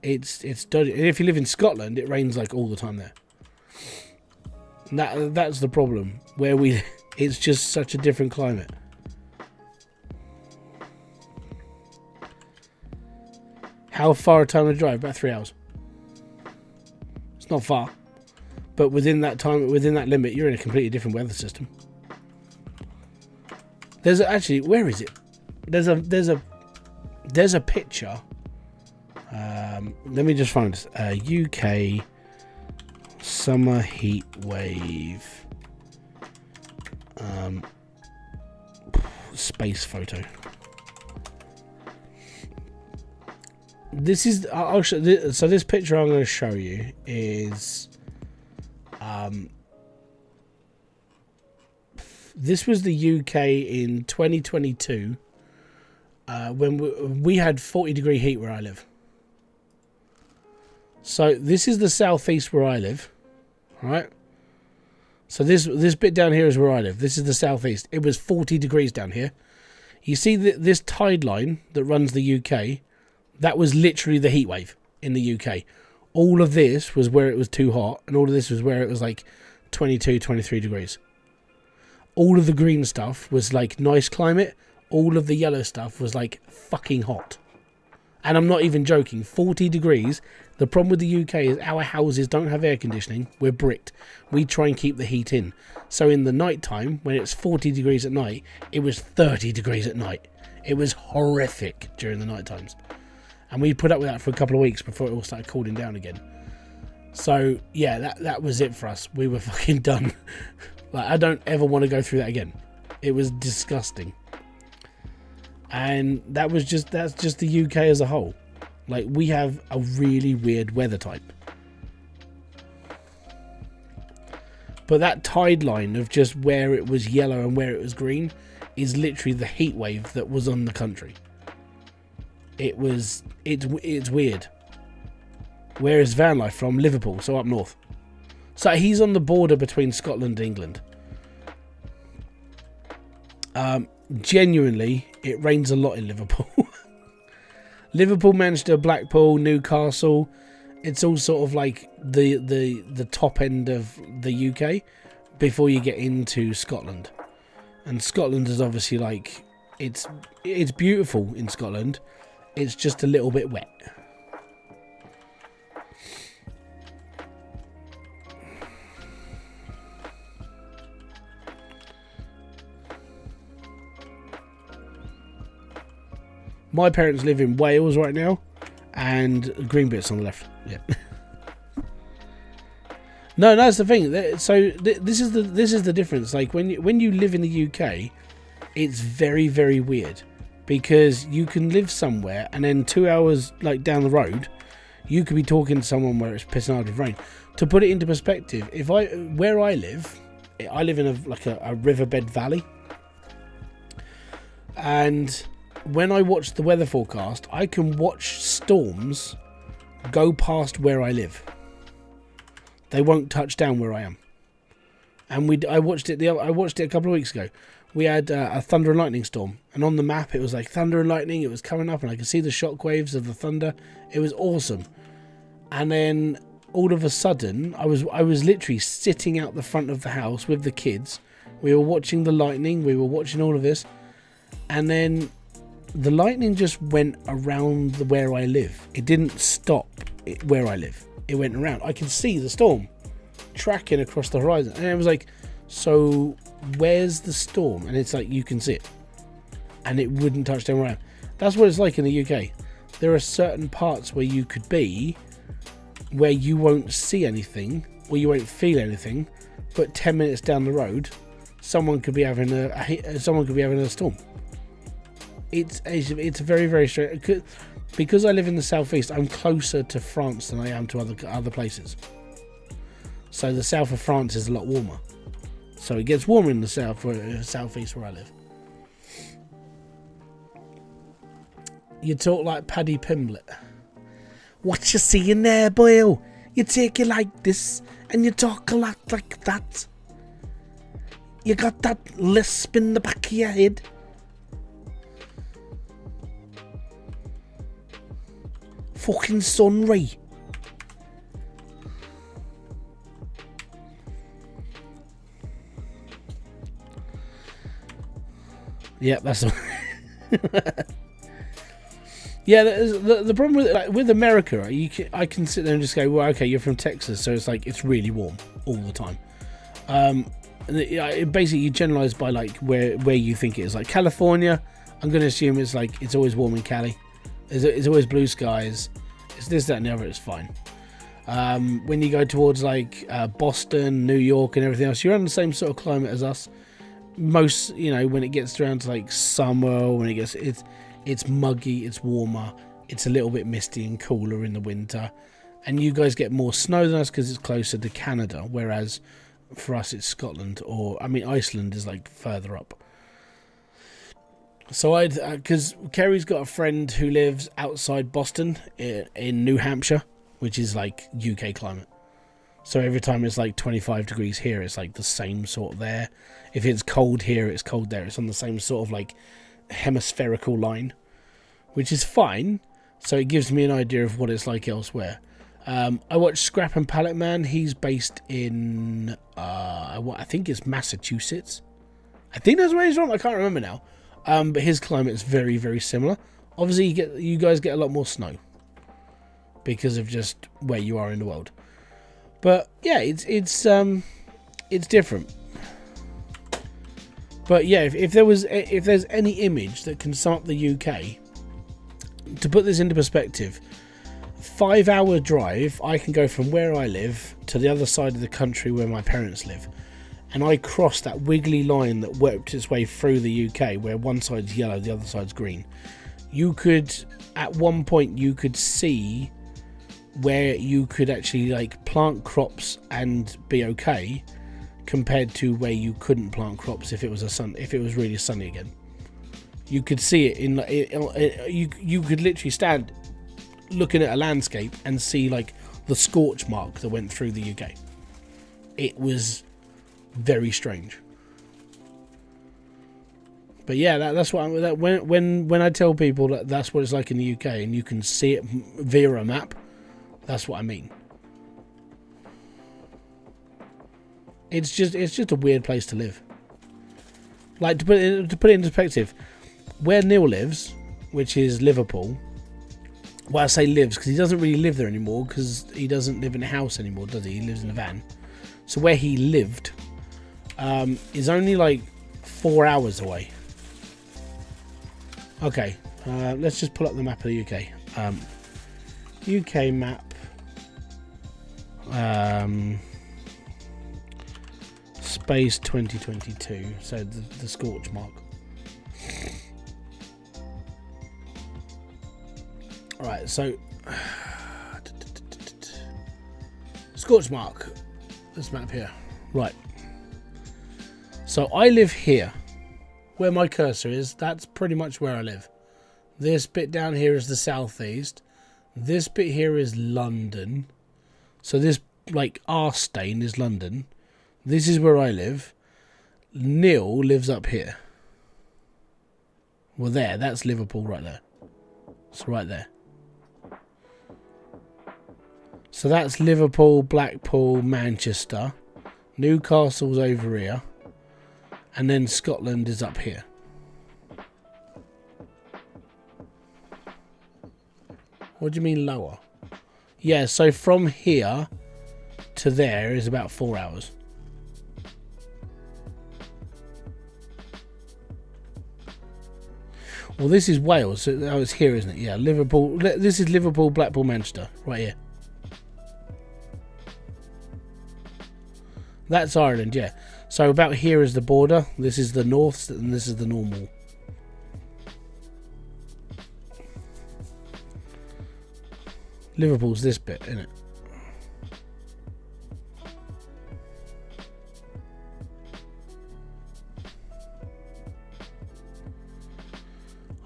S1: It's dodgy. And if you live in Scotland, it rains like all the time there. That's the problem. It's just such a different climate. How far a time to drive? About 3 hours. It's not far, but within that limit, you're in a completely different weather system. Where is it? There's a picture. Let me just find this. UK summer heat wave space photo. This is so this picture I'm going to show you is this was the UK in 2022 when we had 40-degree heat where I live. So this is the southeast where I live, right? So this bit down here is where I live. This is the southeast. It was 40 degrees down here. You see this tide line that runs the UK? That was literally the heat wave. in the UK. All of this was where it was too hot, and all of this was where it was like 22, 23 degrees. All of the green stuff was like nice climate. All of the yellow stuff was like fucking hot. And I'm not even joking. 40 degrees. The problem with the UK is our houses don't have air conditioning. We're bricked. We try and keep the heat in. So in the night time, when it's 40 degrees at night, it was 30 degrees at night. It was horrific during the night times. And we put up with that for a couple of weeks before it all started cooling down again. So yeah, that was it for us. We were fucking done. Like, I don't ever want to go through that again. It was disgusting. And that's just the UK as a whole. Like, we have a really weird weather type. But that tide line of just where it was yellow and where it was green is literally the heat wave that was on the country. It's weird. Where is van life from? Liverpool, so up north. So he's on the border between Scotland and England. Genuinely, it rains a lot in Liverpool. Liverpool, Manchester, Blackpool, Newcastle. It's all sort of like the top end of the UK before you get into Scotland. And Scotland is obviously like, it's beautiful in Scotland. It's just a little bit wet. My parents live in Wales right now, and green bits on the left. Yeah. No, that's the thing. So this is the difference. Like when you live in the UK, it's very, very weird, because you can live somewhere and then 2 hours like down the road, you could be talking to someone where it's pissing out of rain. To put it into perspective, where I live in a riverbed valley, and when I watch the weather forecast, I can watch storms go past where I live. They won't touch down where I am. And I watched it a couple of weeks ago. We had a thunder and lightning storm, and on the map it was like thunder and lightning. It was coming up, and I could see the shock waves of the thunder. It was awesome. And then all of a sudden, I was literally sitting out the front of the house with the kids. We were watching the lightning. We were watching all of this, and then the lightning just went around where I live. It didn't stop where I live. It went around. I can see the storm tracking across the horizon. And it was like, so where's the storm? And it's like, you can see it. And it wouldn't touch down around. That's what it's like in the UK. There are certain parts where you could be where you won't see anything or you won't feel anything. But 10 minutes down the road, someone could be having a storm. It's very, very strange. Because I live in the southeast, I'm closer to France than I am to other places. So the south of France is a lot warmer. So it gets warmer in the southeast where I live. You talk like Paddy Pimblett. What you seeing there, boy? You take it like this, and you talk a lot like that. You got that lisp in the back of your head. Fucking sunray. Yeah, that's yeah. The problem with America, I can sit there and just go, well, okay, you're from Texas, so it's like it's really warm all the time. Basically, you generalize by like where you think it is. Like California, I'm going to assume it's always warm in Cali. It's always blue skies. It's this, that, and the other. It's fine. When you go towards like Boston, New York, and everything else, you're on the same sort of climate as us. Most, when it gets around to like summer, when it's muggy, it's warmer, it's a little bit misty and cooler in the winter, and you guys get more snow than us because it's closer to Canada. Whereas for us, it's Scotland, Iceland is like further up. So because Kerry's got a friend who lives outside Boston in New Hampshire, which is like UK climate. So every time it's like 25 degrees here, it's like the same sort of there. If it's cold here, it's cold there. It's on the same sort of like hemispherical line, which is fine. So it gives me an idea of what it's like elsewhere. I watched Scrap and Pallet Man. He's based in what I think is Massachusetts. I think that's where he's from. I can't remember now. But his climate is very, very similar. Obviously, you guys get a lot more snow because of just where you are in the world. But yeah, it's different. But yeah, if there's any image that can sum up the UK, to put this into perspective, 5-hour drive, I can go from where I live to the other side of the country where my parents live, and I cross that wiggly line that worked its way through the UK, where one side's yellow, the other side's green. You could, at one point, you could see where you could actually like plant crops and be okay, compared to where you couldn't plant crops if it was really sunny again. You could see it in you could literally stand looking at a landscape and see like the scorch mark that went through the UK. It was very strange. But yeah, that's what when I tell people that that's what it's like in the UK and you can see it via a map, that's what I mean. It's just a weird place to live. Like, to put it into perspective, where Neil lives, which is Liverpool. Well, I say lives because he doesn't really live there anymore because he doesn't live in a house anymore, does he? He lives in a van. So where he lived is only like 4 hours away. Okay, let's just pull up the map of the UK. UK map. Space 2022. So the scorch mark. Right, so scorch mark. This map here. Right. So I live here. Where my cursor is, that's pretty much where I live. This bit down here is the southeast. This bit here is London. So this like R stain is London. This is where I live. Neil lives up here. Well, that's Liverpool right there. It's right there. So that's Liverpool, Blackpool, Manchester. Newcastle's over here. And then Scotland is up here. What do you mean lower? Yeah, so from here to there is about 4 hours. Well, this is Wales, so it's here, isn't it? Yeah, Liverpool. This is Liverpool, Blackpool, Manchester, right here. That's Ireland, yeah. So about here is the border. This is the north, and this is the normal. Liverpool's this bit, isn't it?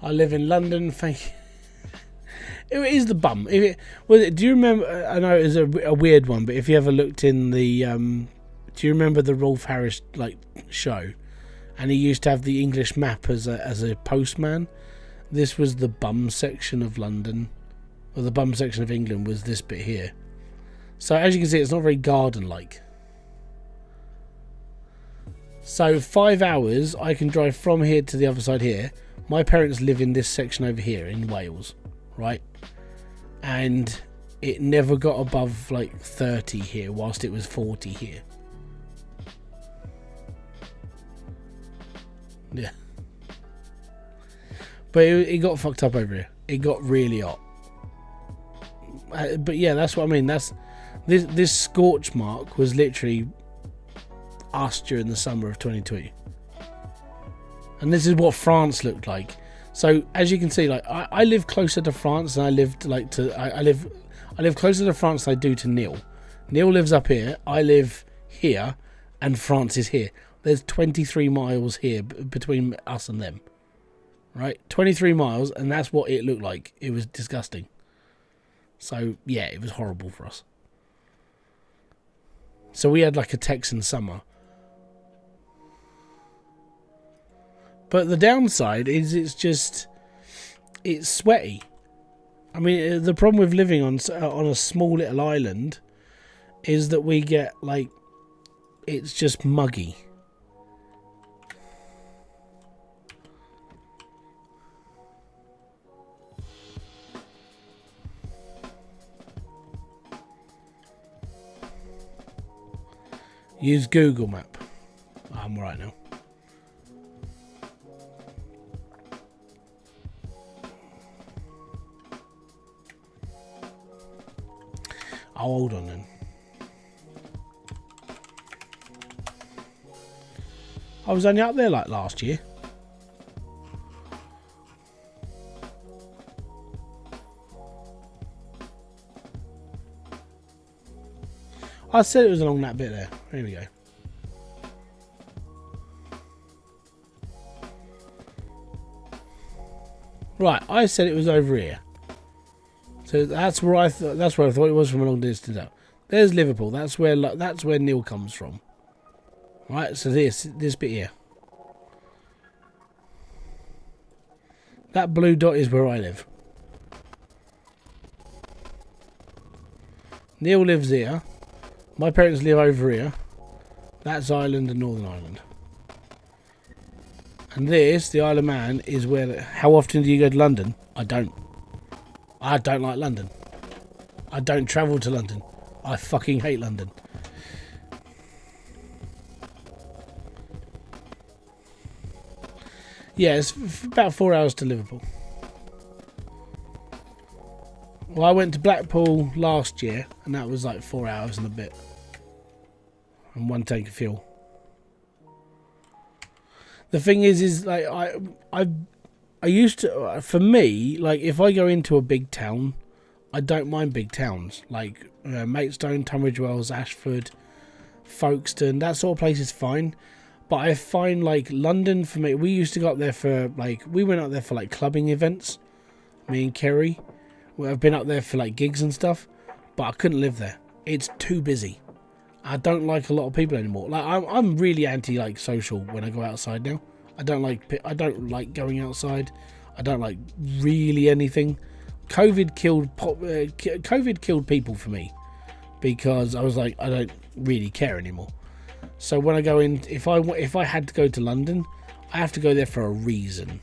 S1: I live in London. Thank you. It is the bum. Do you remember? I know it is a weird one, but if you ever looked in the, do you remember the Rolf Harris like show? And he used to have the English map as a postman. This was the bum section of London, or the bum section of England was this bit here. So as you can see, it's not very garden-like. So 5 hours, I can drive from here to the other side here. My parents live in this section over here in Wales, right? And it never got above like 30 here, whilst it was 40 here. Yeah. But it got fucked up over here. It got really hot. But yeah, that's what I mean. This scorch mark was literally us during the summer of 2020. And this is what France looked like. So as you can see, like I live closer to France than I lived like to I live closer to France than I do to Neil. Neil lives up here, I live here, and France is here. There's 23 miles here between us and them. Right? 23 miles, and that's what it looked like. It was disgusting. So yeah, it was horrible for us. So we had like a Texan summer. But the downside is it's sweaty. I mean, the problem with living on a small little island is that we get, like, it's just muggy. Use Google Map. I'm right now. Oh, hold on then. I was only up there like last year. I said it was along that bit there. Here we go. Right, I said it was over here. So that's where I thought. That's where I thought it was from a long distance out. There's Liverpool. That's where Neil comes from. Right. So this bit here. That blue dot is where I live. Neil lives here. My parents live over here. That's Ireland and Northern Ireland. And this, the Isle of Man, is where... How often do you go to London? I don't. I don't like London. I don't travel to London. I fucking hate London. Yeah, it's about 4 hours to Liverpool. Well, I went to Blackpool last year, and that was like 4 hours and a bit. And 1 tank of fuel. The thing is like I used to, for me, like if I go into a big town, I don't mind big towns like Maidstone, Tunbridge Wells, Ashford, Folkestone. That sort of place is fine. But I find like London, for me, we used to go up there for like, we went up there for like clubbing events. Me and Kerry, I've been up there for like gigs and stuff, but I couldn't live there. It's too busy. I don't like a lot of people anymore. Like I'm really anti like social when I go outside now. I don't like going outside. I don't like really anything. COVID killed people for me because I was like, I don't really care anymore. So when I go in, if I had to go to London, I have to go there for a reason.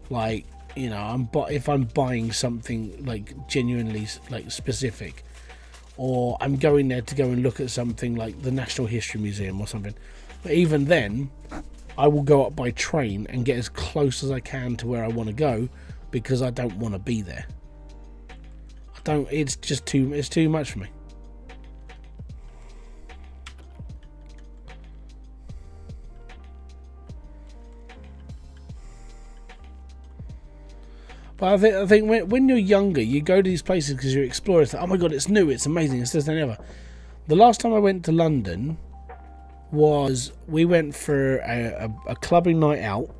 S1: Like, you know, if I'm buying something like genuinely like specific, or I'm going there to go and look at something like the National History Museum or something. But even then, I will go up by train and get as close as I can to where I want to go because I don't want to be there. It's too much for me. But I think when you're younger, you go to these places because you explore. It's like, oh my god, it's new, it's amazing, it's this and ever. The last time I went to London was we went for a clubbing night out.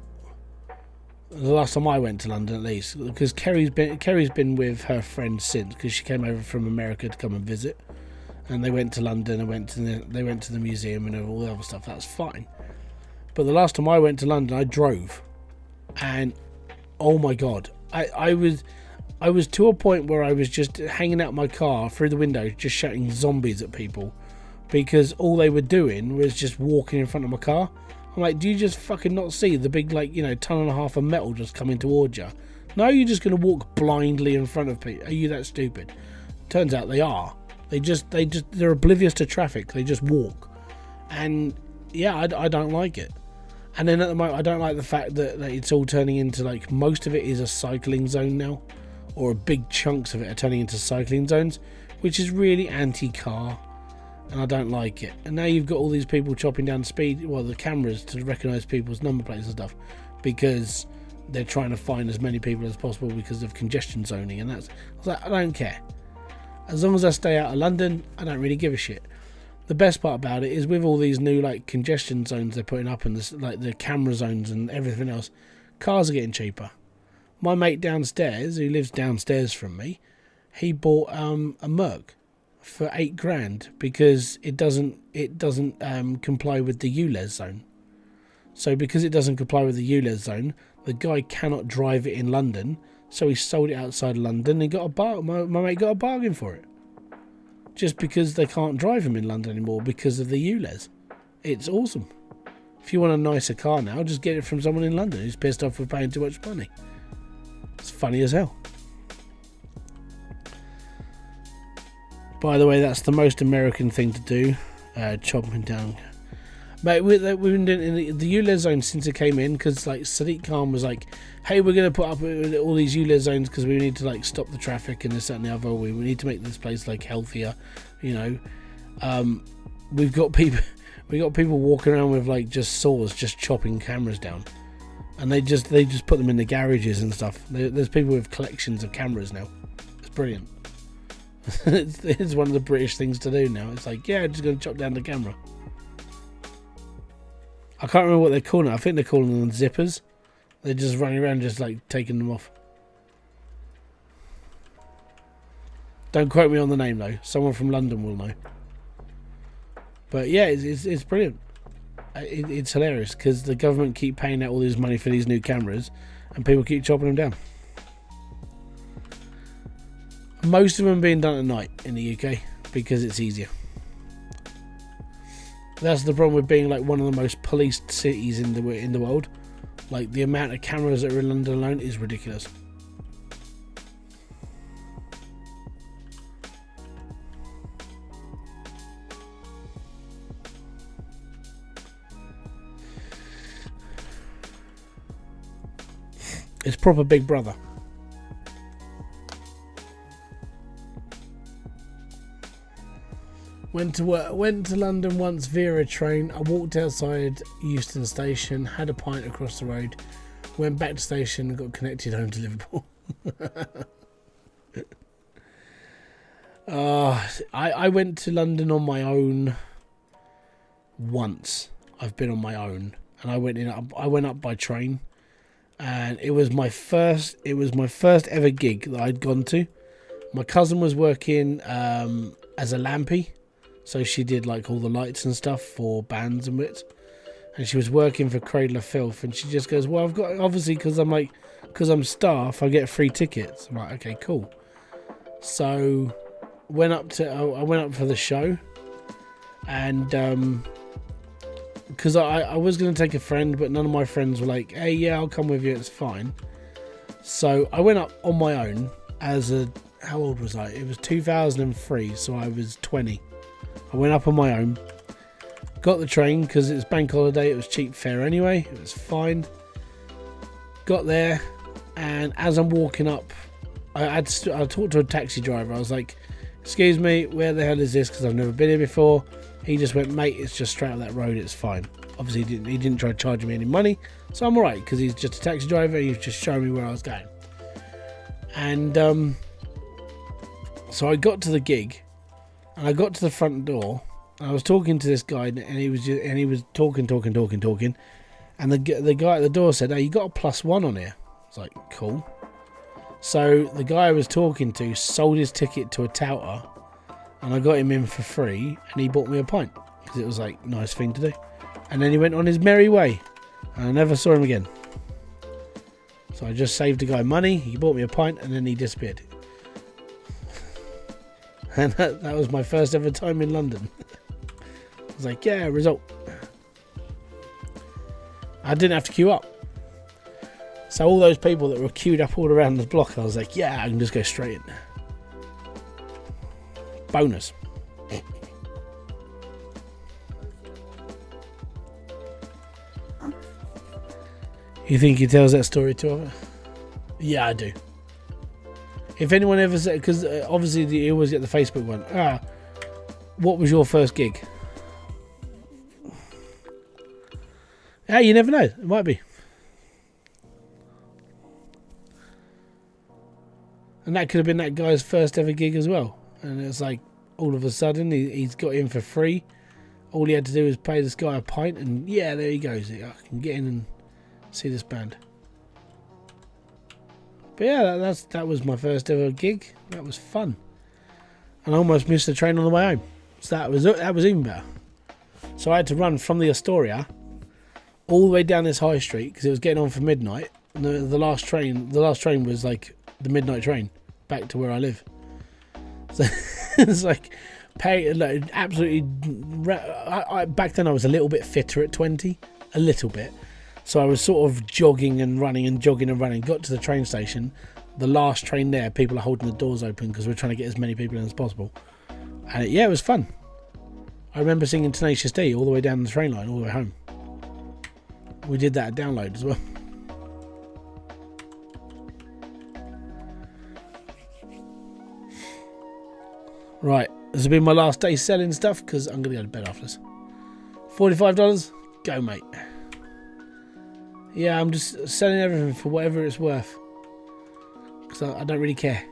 S1: The last time I went to London, at least, because Kerry's been with her friend since, because she came over from America to come and visit, and they went to London and they went to the museum and all the other stuff. That's fine. But the last time I went to London, I drove, and oh my god. I was to a point where I was just hanging out my car through the window, just shouting zombies at people, because all they were doing was just walking in front of my car. I'm like, do you just fucking not see the big, like, you know, 1.5 tons of metal just coming towards you? No, you're just going to walk blindly in front of people. Are you that stupid? Turns out they are. They're oblivious to traffic. They just walk. And yeah, I don't like it. And then at the moment, I don't like the fact that it's all turning into, like, most of it is a cycling zone now, or big chunks of it are turning into cycling zones, which is really anti-car, and I don't like it. And now you've got all these people chopping down speed, well, the cameras to recognise people's number plates and stuff, because they're trying to find as many people as possible because of congestion zoning, and I was like, I don't care. As long as I stay out of London, I don't really give a shit. The best part about it is with all these new like congestion zones they're putting up and this, like the camera zones and everything else, cars are getting cheaper. My mate downstairs, who lives downstairs from me, he bought a Merc for $8,000 because it doesn't comply with the ULEZ zone. So because it doesn't comply with the ULEZ zone, the guy cannot drive it in London. So he sold it outside London and got my mate got a bargain for it. Just because they can't drive them in London anymore because of the ULEZ. It's awesome. If you want a nicer car now, just get it from someone in London who's pissed off with paying too much money. It's funny as hell. By the way, that's the most American thing to do. Chopping down. Mate, we've been doing in the ULEZ zone since it came in, because like Sadiq Khan was like, hey, we're going to put up all these ULEZ zones because we need to like stop the traffic and this, that and the other. We need to make this place like healthier, you know. We've got people walking around with like just saws, just chopping cameras down, and they just put them in the garages and stuff. There's people with collections of cameras now. It's brilliant. It's one of the British things to do now. It's like, yeah, just going to chop down the camera. I can't remember what they're calling it. I think they're calling them zippers. They're just running around just like taking them off. Don't quote me on the name though. Someone from London will know. But yeah, it's brilliant. It's hilarious because the government keep paying out all this money for these new cameras and people keep chopping them down. Most of them being done at night in the UK because it's easier. That's the problem with being like one of the most policed cities in the world. Like the amount of cameras that are in London alone is ridiculous. It's proper Big Brother. Went to London once via a train. I walked outside Euston Station, had a pint across the road, went back to station and got connected home to Liverpool. I went to London on my own once. I've been on my own, and I went up by train, and it was my first ever gig that I'd gone to. My cousin was working as a lampy. So she did like all the lights and stuff for bands and bits. And she was working for Cradle of Filth. And she just goes, well, I've got, obviously, because I'm staff, I get free tickets. I'm like, okay, cool. So I went up for the show. And because I was going to take a friend, but none of my friends were like, hey, yeah, I'll come with you. It's fine. So I went up on my own how old was I? It was 2003. So I was 20. I went up on my own, got the train because it was bank holiday, it was cheap fare anyway, it was fine. Got there, and as I'm walking up, I talked to a taxi driver. I was like, excuse me, where the hell is this? Because I've never been here before. He just went, mate, it's just straight up that road, it's fine. Obviously he didn't try charging me any money, so I'm alright because he's just a taxi driver. He was just showing me where I was going. And so I got to the gig. And I got to the front door, and I was talking to this guy, and he was talking. And the guy at the door said, "Hey, you got a +1 on here." I was like, "Cool." So the guy I was talking to sold his ticket to a touter, and I got him in for free, and he bought me a pint because it was like a nice thing to do. And then he went on his merry way, and I never saw him again. So I just saved the guy money. He bought me a pint, and then he disappeared. And that was my first ever time in London. I was like, yeah, result. I didn't have to queue up. So all those people that were queued up all around the block, I was like, yeah, I can just go straight in. Bonus. You think he tells that story to her? Yeah, I do. If anyone ever said, because obviously you always get the Facebook one. What was your first gig? Yeah, you never know. It might be. And that could have been that guy's first ever gig as well. And it's like, all of a sudden, he's got in for free. All he had to do was pay this guy a pint, and yeah, there he goes. I can get in and see this band. But yeah, that was my first ever gig. That was fun, and I almost missed the train on the way home. So that was even better. So I had to run from the Astoria all the way down this high street because it was getting on for midnight. And the last train was like the midnight train back to where I live. So it's like pay like, absolutely. Back then I was a little bit fitter at 20, a little bit. So I was sort of jogging and running and jogging and running. Got to the train station, the last train there. People are holding the doors open because we're trying to get as many people in as possible. And it was fun. I remember singing Tenacious D all the way down the train line, all the way home. We did that at Download as well. Right, this will be my last day selling stuff because I'm going to go to bed after this. $45, go mate. Yeah, I'm just selling everything for whatever it's worth because I don't really care.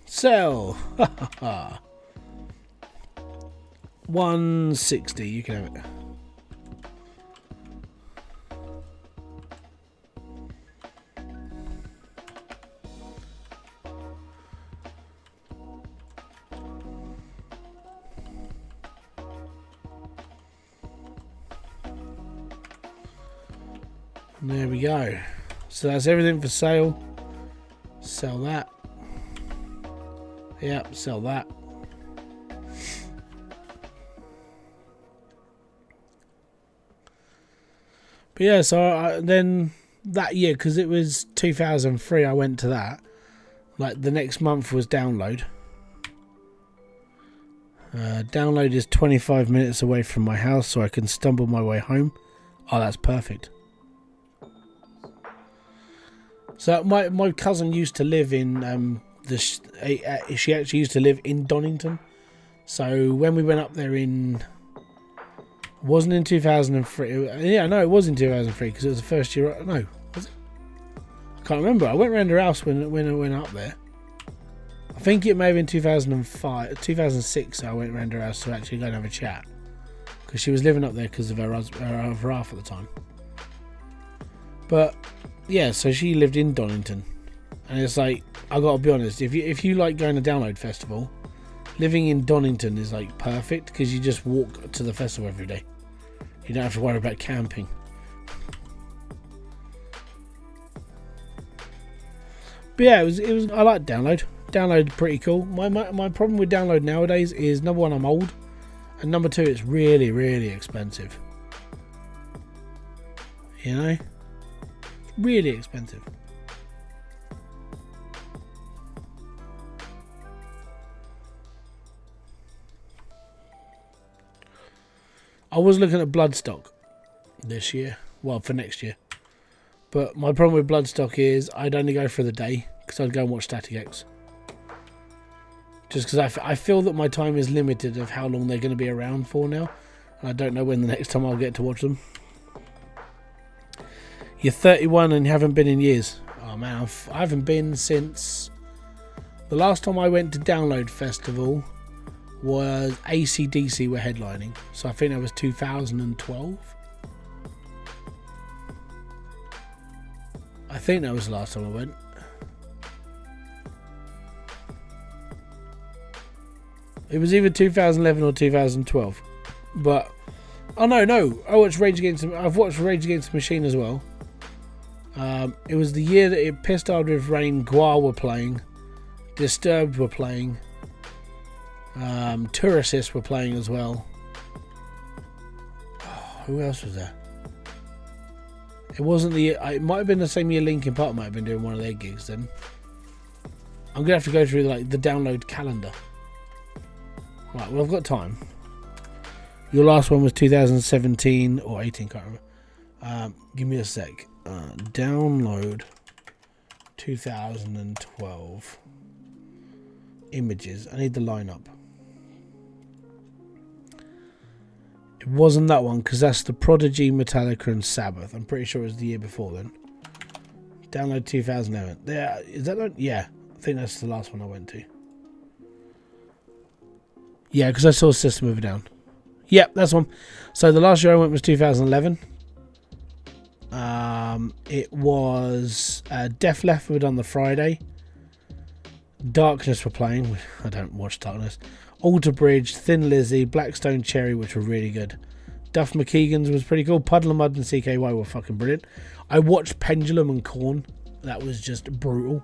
S1: Sell. 160, you can have it. There we go. So that's everything for sale. Sell that. Yep, sell that. But yeah, so then that year, because it was 2003, I went to that. Like the next month was Download. Download is 25 minutes away from my house, so I can stumble my way home. Oh, that's perfect. So my cousin used to live in she actually used to live in Donington. So when we went up there wasn't in 2003. Yeah, no, it was in 2003 because it was the first year. No, was it? I can't remember. I went round her house when I went up there. I think it may have been 2005, 2006. I went round her house to actually go and have a chat because she was living up there because of her other half at the time. But yeah, so she lived in Donington, and it's like I gotta be honest. If you like going to Download Festival, living in Donington is like perfect because you just walk to the festival every day. You don't have to worry about camping. But yeah, it was. I like Download. Download pretty cool. My problem with Download nowadays is number one, I'm old, and number two, it's really, really expensive. You know, really expensive. I was looking at Bloodstock this year, well, for next year. But my problem with Bloodstock is I'd only go for the day because I'd go and watch Static X. Just because I feel that my time is limited of how long they're going to be around for now. And I don't know when the next time I'll get to watch them. You're 31 and you haven't been in years. Oh man, I haven't been since... The last time I went to Download Festival was AC/DC were headlining. So I think that was 2012. I think that was the last time I went. It was either 2011 or 2012. But oh no, I watched I've watched Rage Against the Machine as well. It was the year that it pissed hard with rain. Gua were playing, Disturbed were playing, Tourists were playing as well. Oh, who else was there? It wasn't the. It might have been the same year Linkin Park might have been doing one of their gigs. Then I'm gonna have to go through like the Download calendar. Right, well I've got time. Your last one was 2017 or 18, can't remember. Give me a sec. Download 2012 images. I need the lineup. It wasn't that one because that's the Prodigy, Metallica, and Sabbath. I'm pretty sure it was the year before then. Download 2011. There is that one? Yeah, I think that's the last one I went to. Yeah, because I saw System of a Down. Yep, that's one. So the last year I went was 2011. It was Def Leppard on the Friday. Darkness were playing. I don't watch Darkness. Alter Bridge, Thin Lizzy, Blackstone Cherry, which were really good. Duff McKeegan's was pretty cool. Puddle of Mud and CKY were fucking brilliant. I watched Pendulum and Corn. That was just brutal.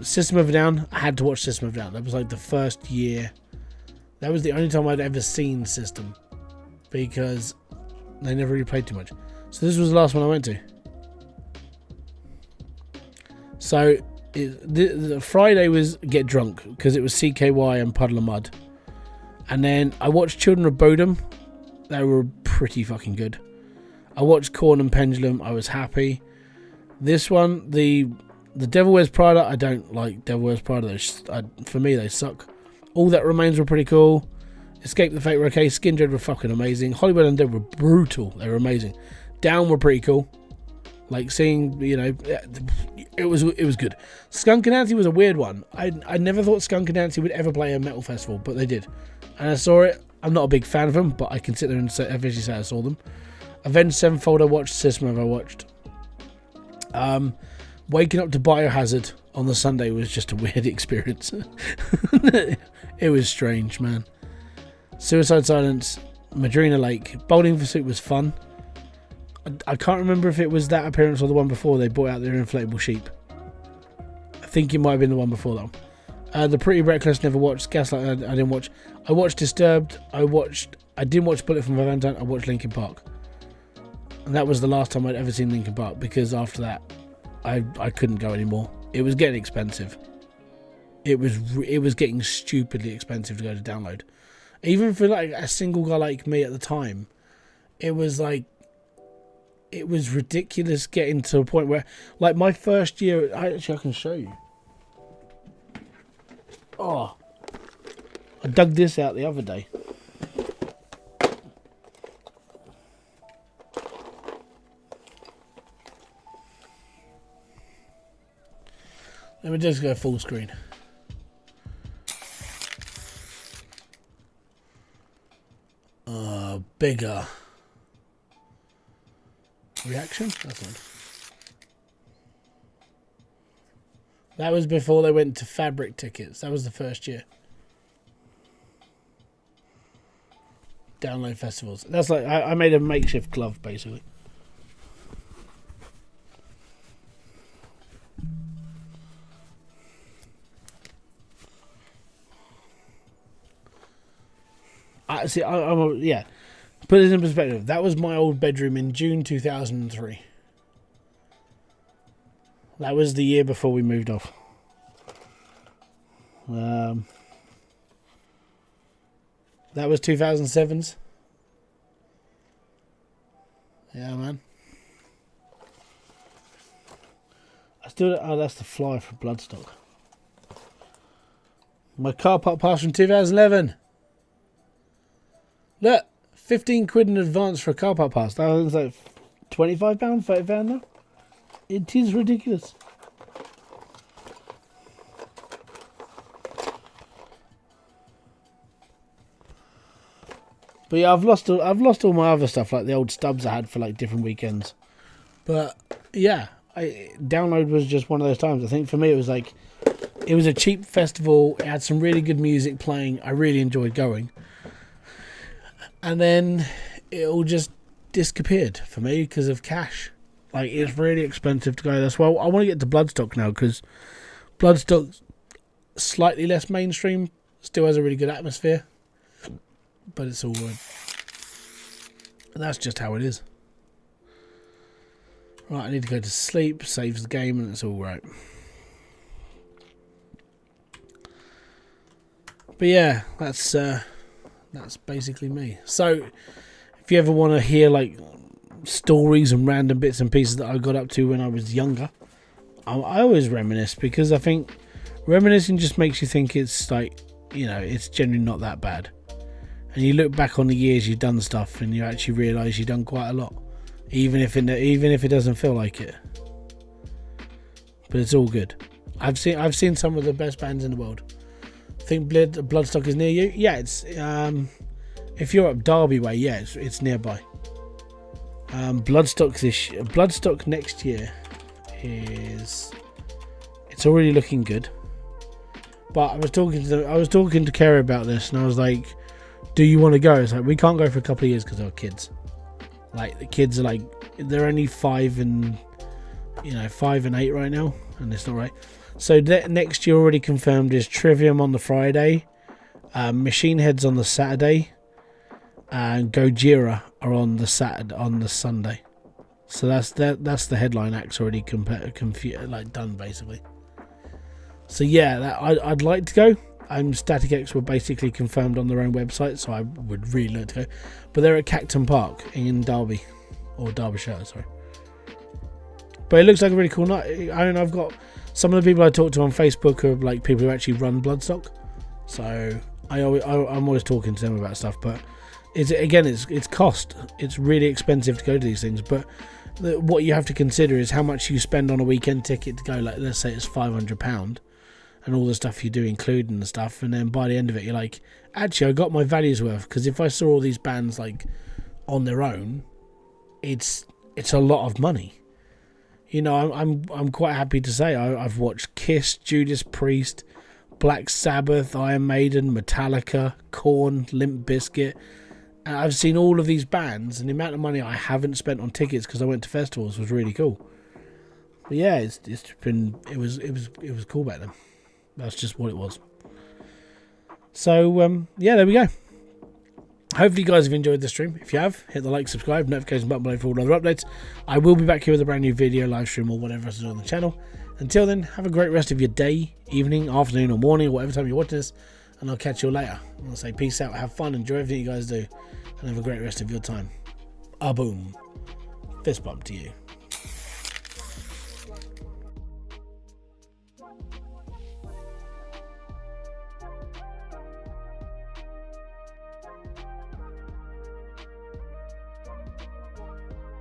S1: System of a Down. I had to watch System of a Down. That was like the first year. That was the only time I'd ever seen System, because they never really played too much. So this was the last one I went to. So the Friday was Get Drunk, because it was CKY and Puddle of Mud. And then I watched Children of Bodom. They were pretty fucking good. I watched Corn and Pendulum. I was happy. This one, the Devil Wears Prada, I don't like Devil Wears Prada. For me, they suck. All That Remains were pretty cool. Escape the Fate were okay. Skin Dread were fucking amazing. Hollywood Undead were brutal. They were amazing. Down were pretty cool. Like seeing, you know, it was good. Skunk Anansie was a weird one. I never thought Skunk Anansie would ever play a metal festival, but they did. And I saw it. I'm not a big fan of them, but I can sit there and visually say I saw them. Avenged Sevenfold I watched. System of I watched. Waking up to Biohazard on the Sunday was just a weird experience. It was strange, man. Suicide Silence, Madrina Lake, Bowling for Soup was fun. I can't remember if it was that appearance or the one before they brought out their inflatable sheep. I think it might have been the one before that one. The Pretty Reckless, never watched. Gaslight, I didn't watch. I watched Disturbed. I didn't watch Bullet from Valentine. I watched Linkin Park. And that was the last time I'd ever seen Linkin Park, because after that, I couldn't go anymore. It was getting expensive. It was getting stupidly expensive to go to download. Even for like a single guy like me at the time, it was ridiculous getting to a point where, like, my first year, I can show you. Oh, I dug this out the other day. Let me just go full screen. Bigger. Reaction? That's one. That was before they went to fabric tickets. That was the first year. Download festivals. That's like, I made a makeshift glove, basically. Yeah. Put it in perspective. That was my old bedroom in June 2003. That was the year before we moved off. That was 2007's. Yeah, man. That's the fly for Bloodstock. My car park pass from 2011. Look, 15 quid in advance for a car park pass. That was like £25, £30 now. It is ridiculous. But yeah, I've lost all my other stuff, like the old stubs I had for like different weekends. But yeah, download was just one of those times. I think for me it was a cheap festival. It had some really good music playing. I really enjoyed going. And then it all just disappeared for me because of cash. Like, it's really expensive to go. That's why I want to get to Bloodstock now, because Bloodstock's slightly less mainstream, still has a really good atmosphere, but it's all good. And that's just how it is. Right, I need to go to sleep, saves the game, and it's all right. But yeah, that's basically me. So if you ever want to hear like stories and random bits and pieces that I got up to when I was younger, I always reminisce, because I think reminiscing just makes you think it's like, you know, it's generally not that bad. And you look back on the years you've done stuff and you actually realise you've done quite a lot, even if it doesn't feel like it. But it's all good. I've seen some of the best bands in the world. I think Bloodstock is near you. Yeah, it's if you're up Derby way, yeah, it's nearby. Bloodstock next year it's already looking good. But I was talking to Kerry about this, and I was like, "Do you want to go?" It's like, we can't go for a couple of years because of our kids. Like, the kids are like, they're only 5 and 8 right now, and it's not right. So next year already confirmed is Trivium on the Friday, Machine Heads on the Saturday, and Gojira are on the Sunday. So that's the headline acts already done basically. So yeah, I'd like to go. Static X were basically confirmed on their own website, so I would really like to go. But they're at Cacton Park in Derby, or Derbyshire, sorry. But it looks like a really cool night. I've got some of the people I talk to on Facebook are like people who actually run Bloodstock, so I'm always talking to them about stuff. But it's cost. It's really expensive to go to these things, but what you have to consider is how much you spend on a weekend ticket to go. Like, let's say it's £500, and all the stuff you do including the stuff, and then by the end of it you're like, actually I got my value's worth, because if I saw all these bands like on their own, it's a lot of money. I'm quite happy to say I've watched Kiss, Judas Priest, Black Sabbath, Iron Maiden, Metallica, Korn, Limp Bizkit. And I've seen all of these bands, and the amount of money I haven't spent on tickets because I went to festivals was really cool. But yeah, it was cool back then. That's just what it was. So yeah, there we go. Hopefully you guys have enjoyed the stream. If you have, hit the like, subscribe, notification button below for all other updates. I will be back here with a brand new video, live stream, or whatever else is on the channel. Until then, have a great rest of your day, evening, afternoon, or morning, or whatever time you're watching this, and I'll catch you later. I'll say peace out, have fun, enjoy everything you guys do, and have a great rest of your time. Boom. Fist bump to you.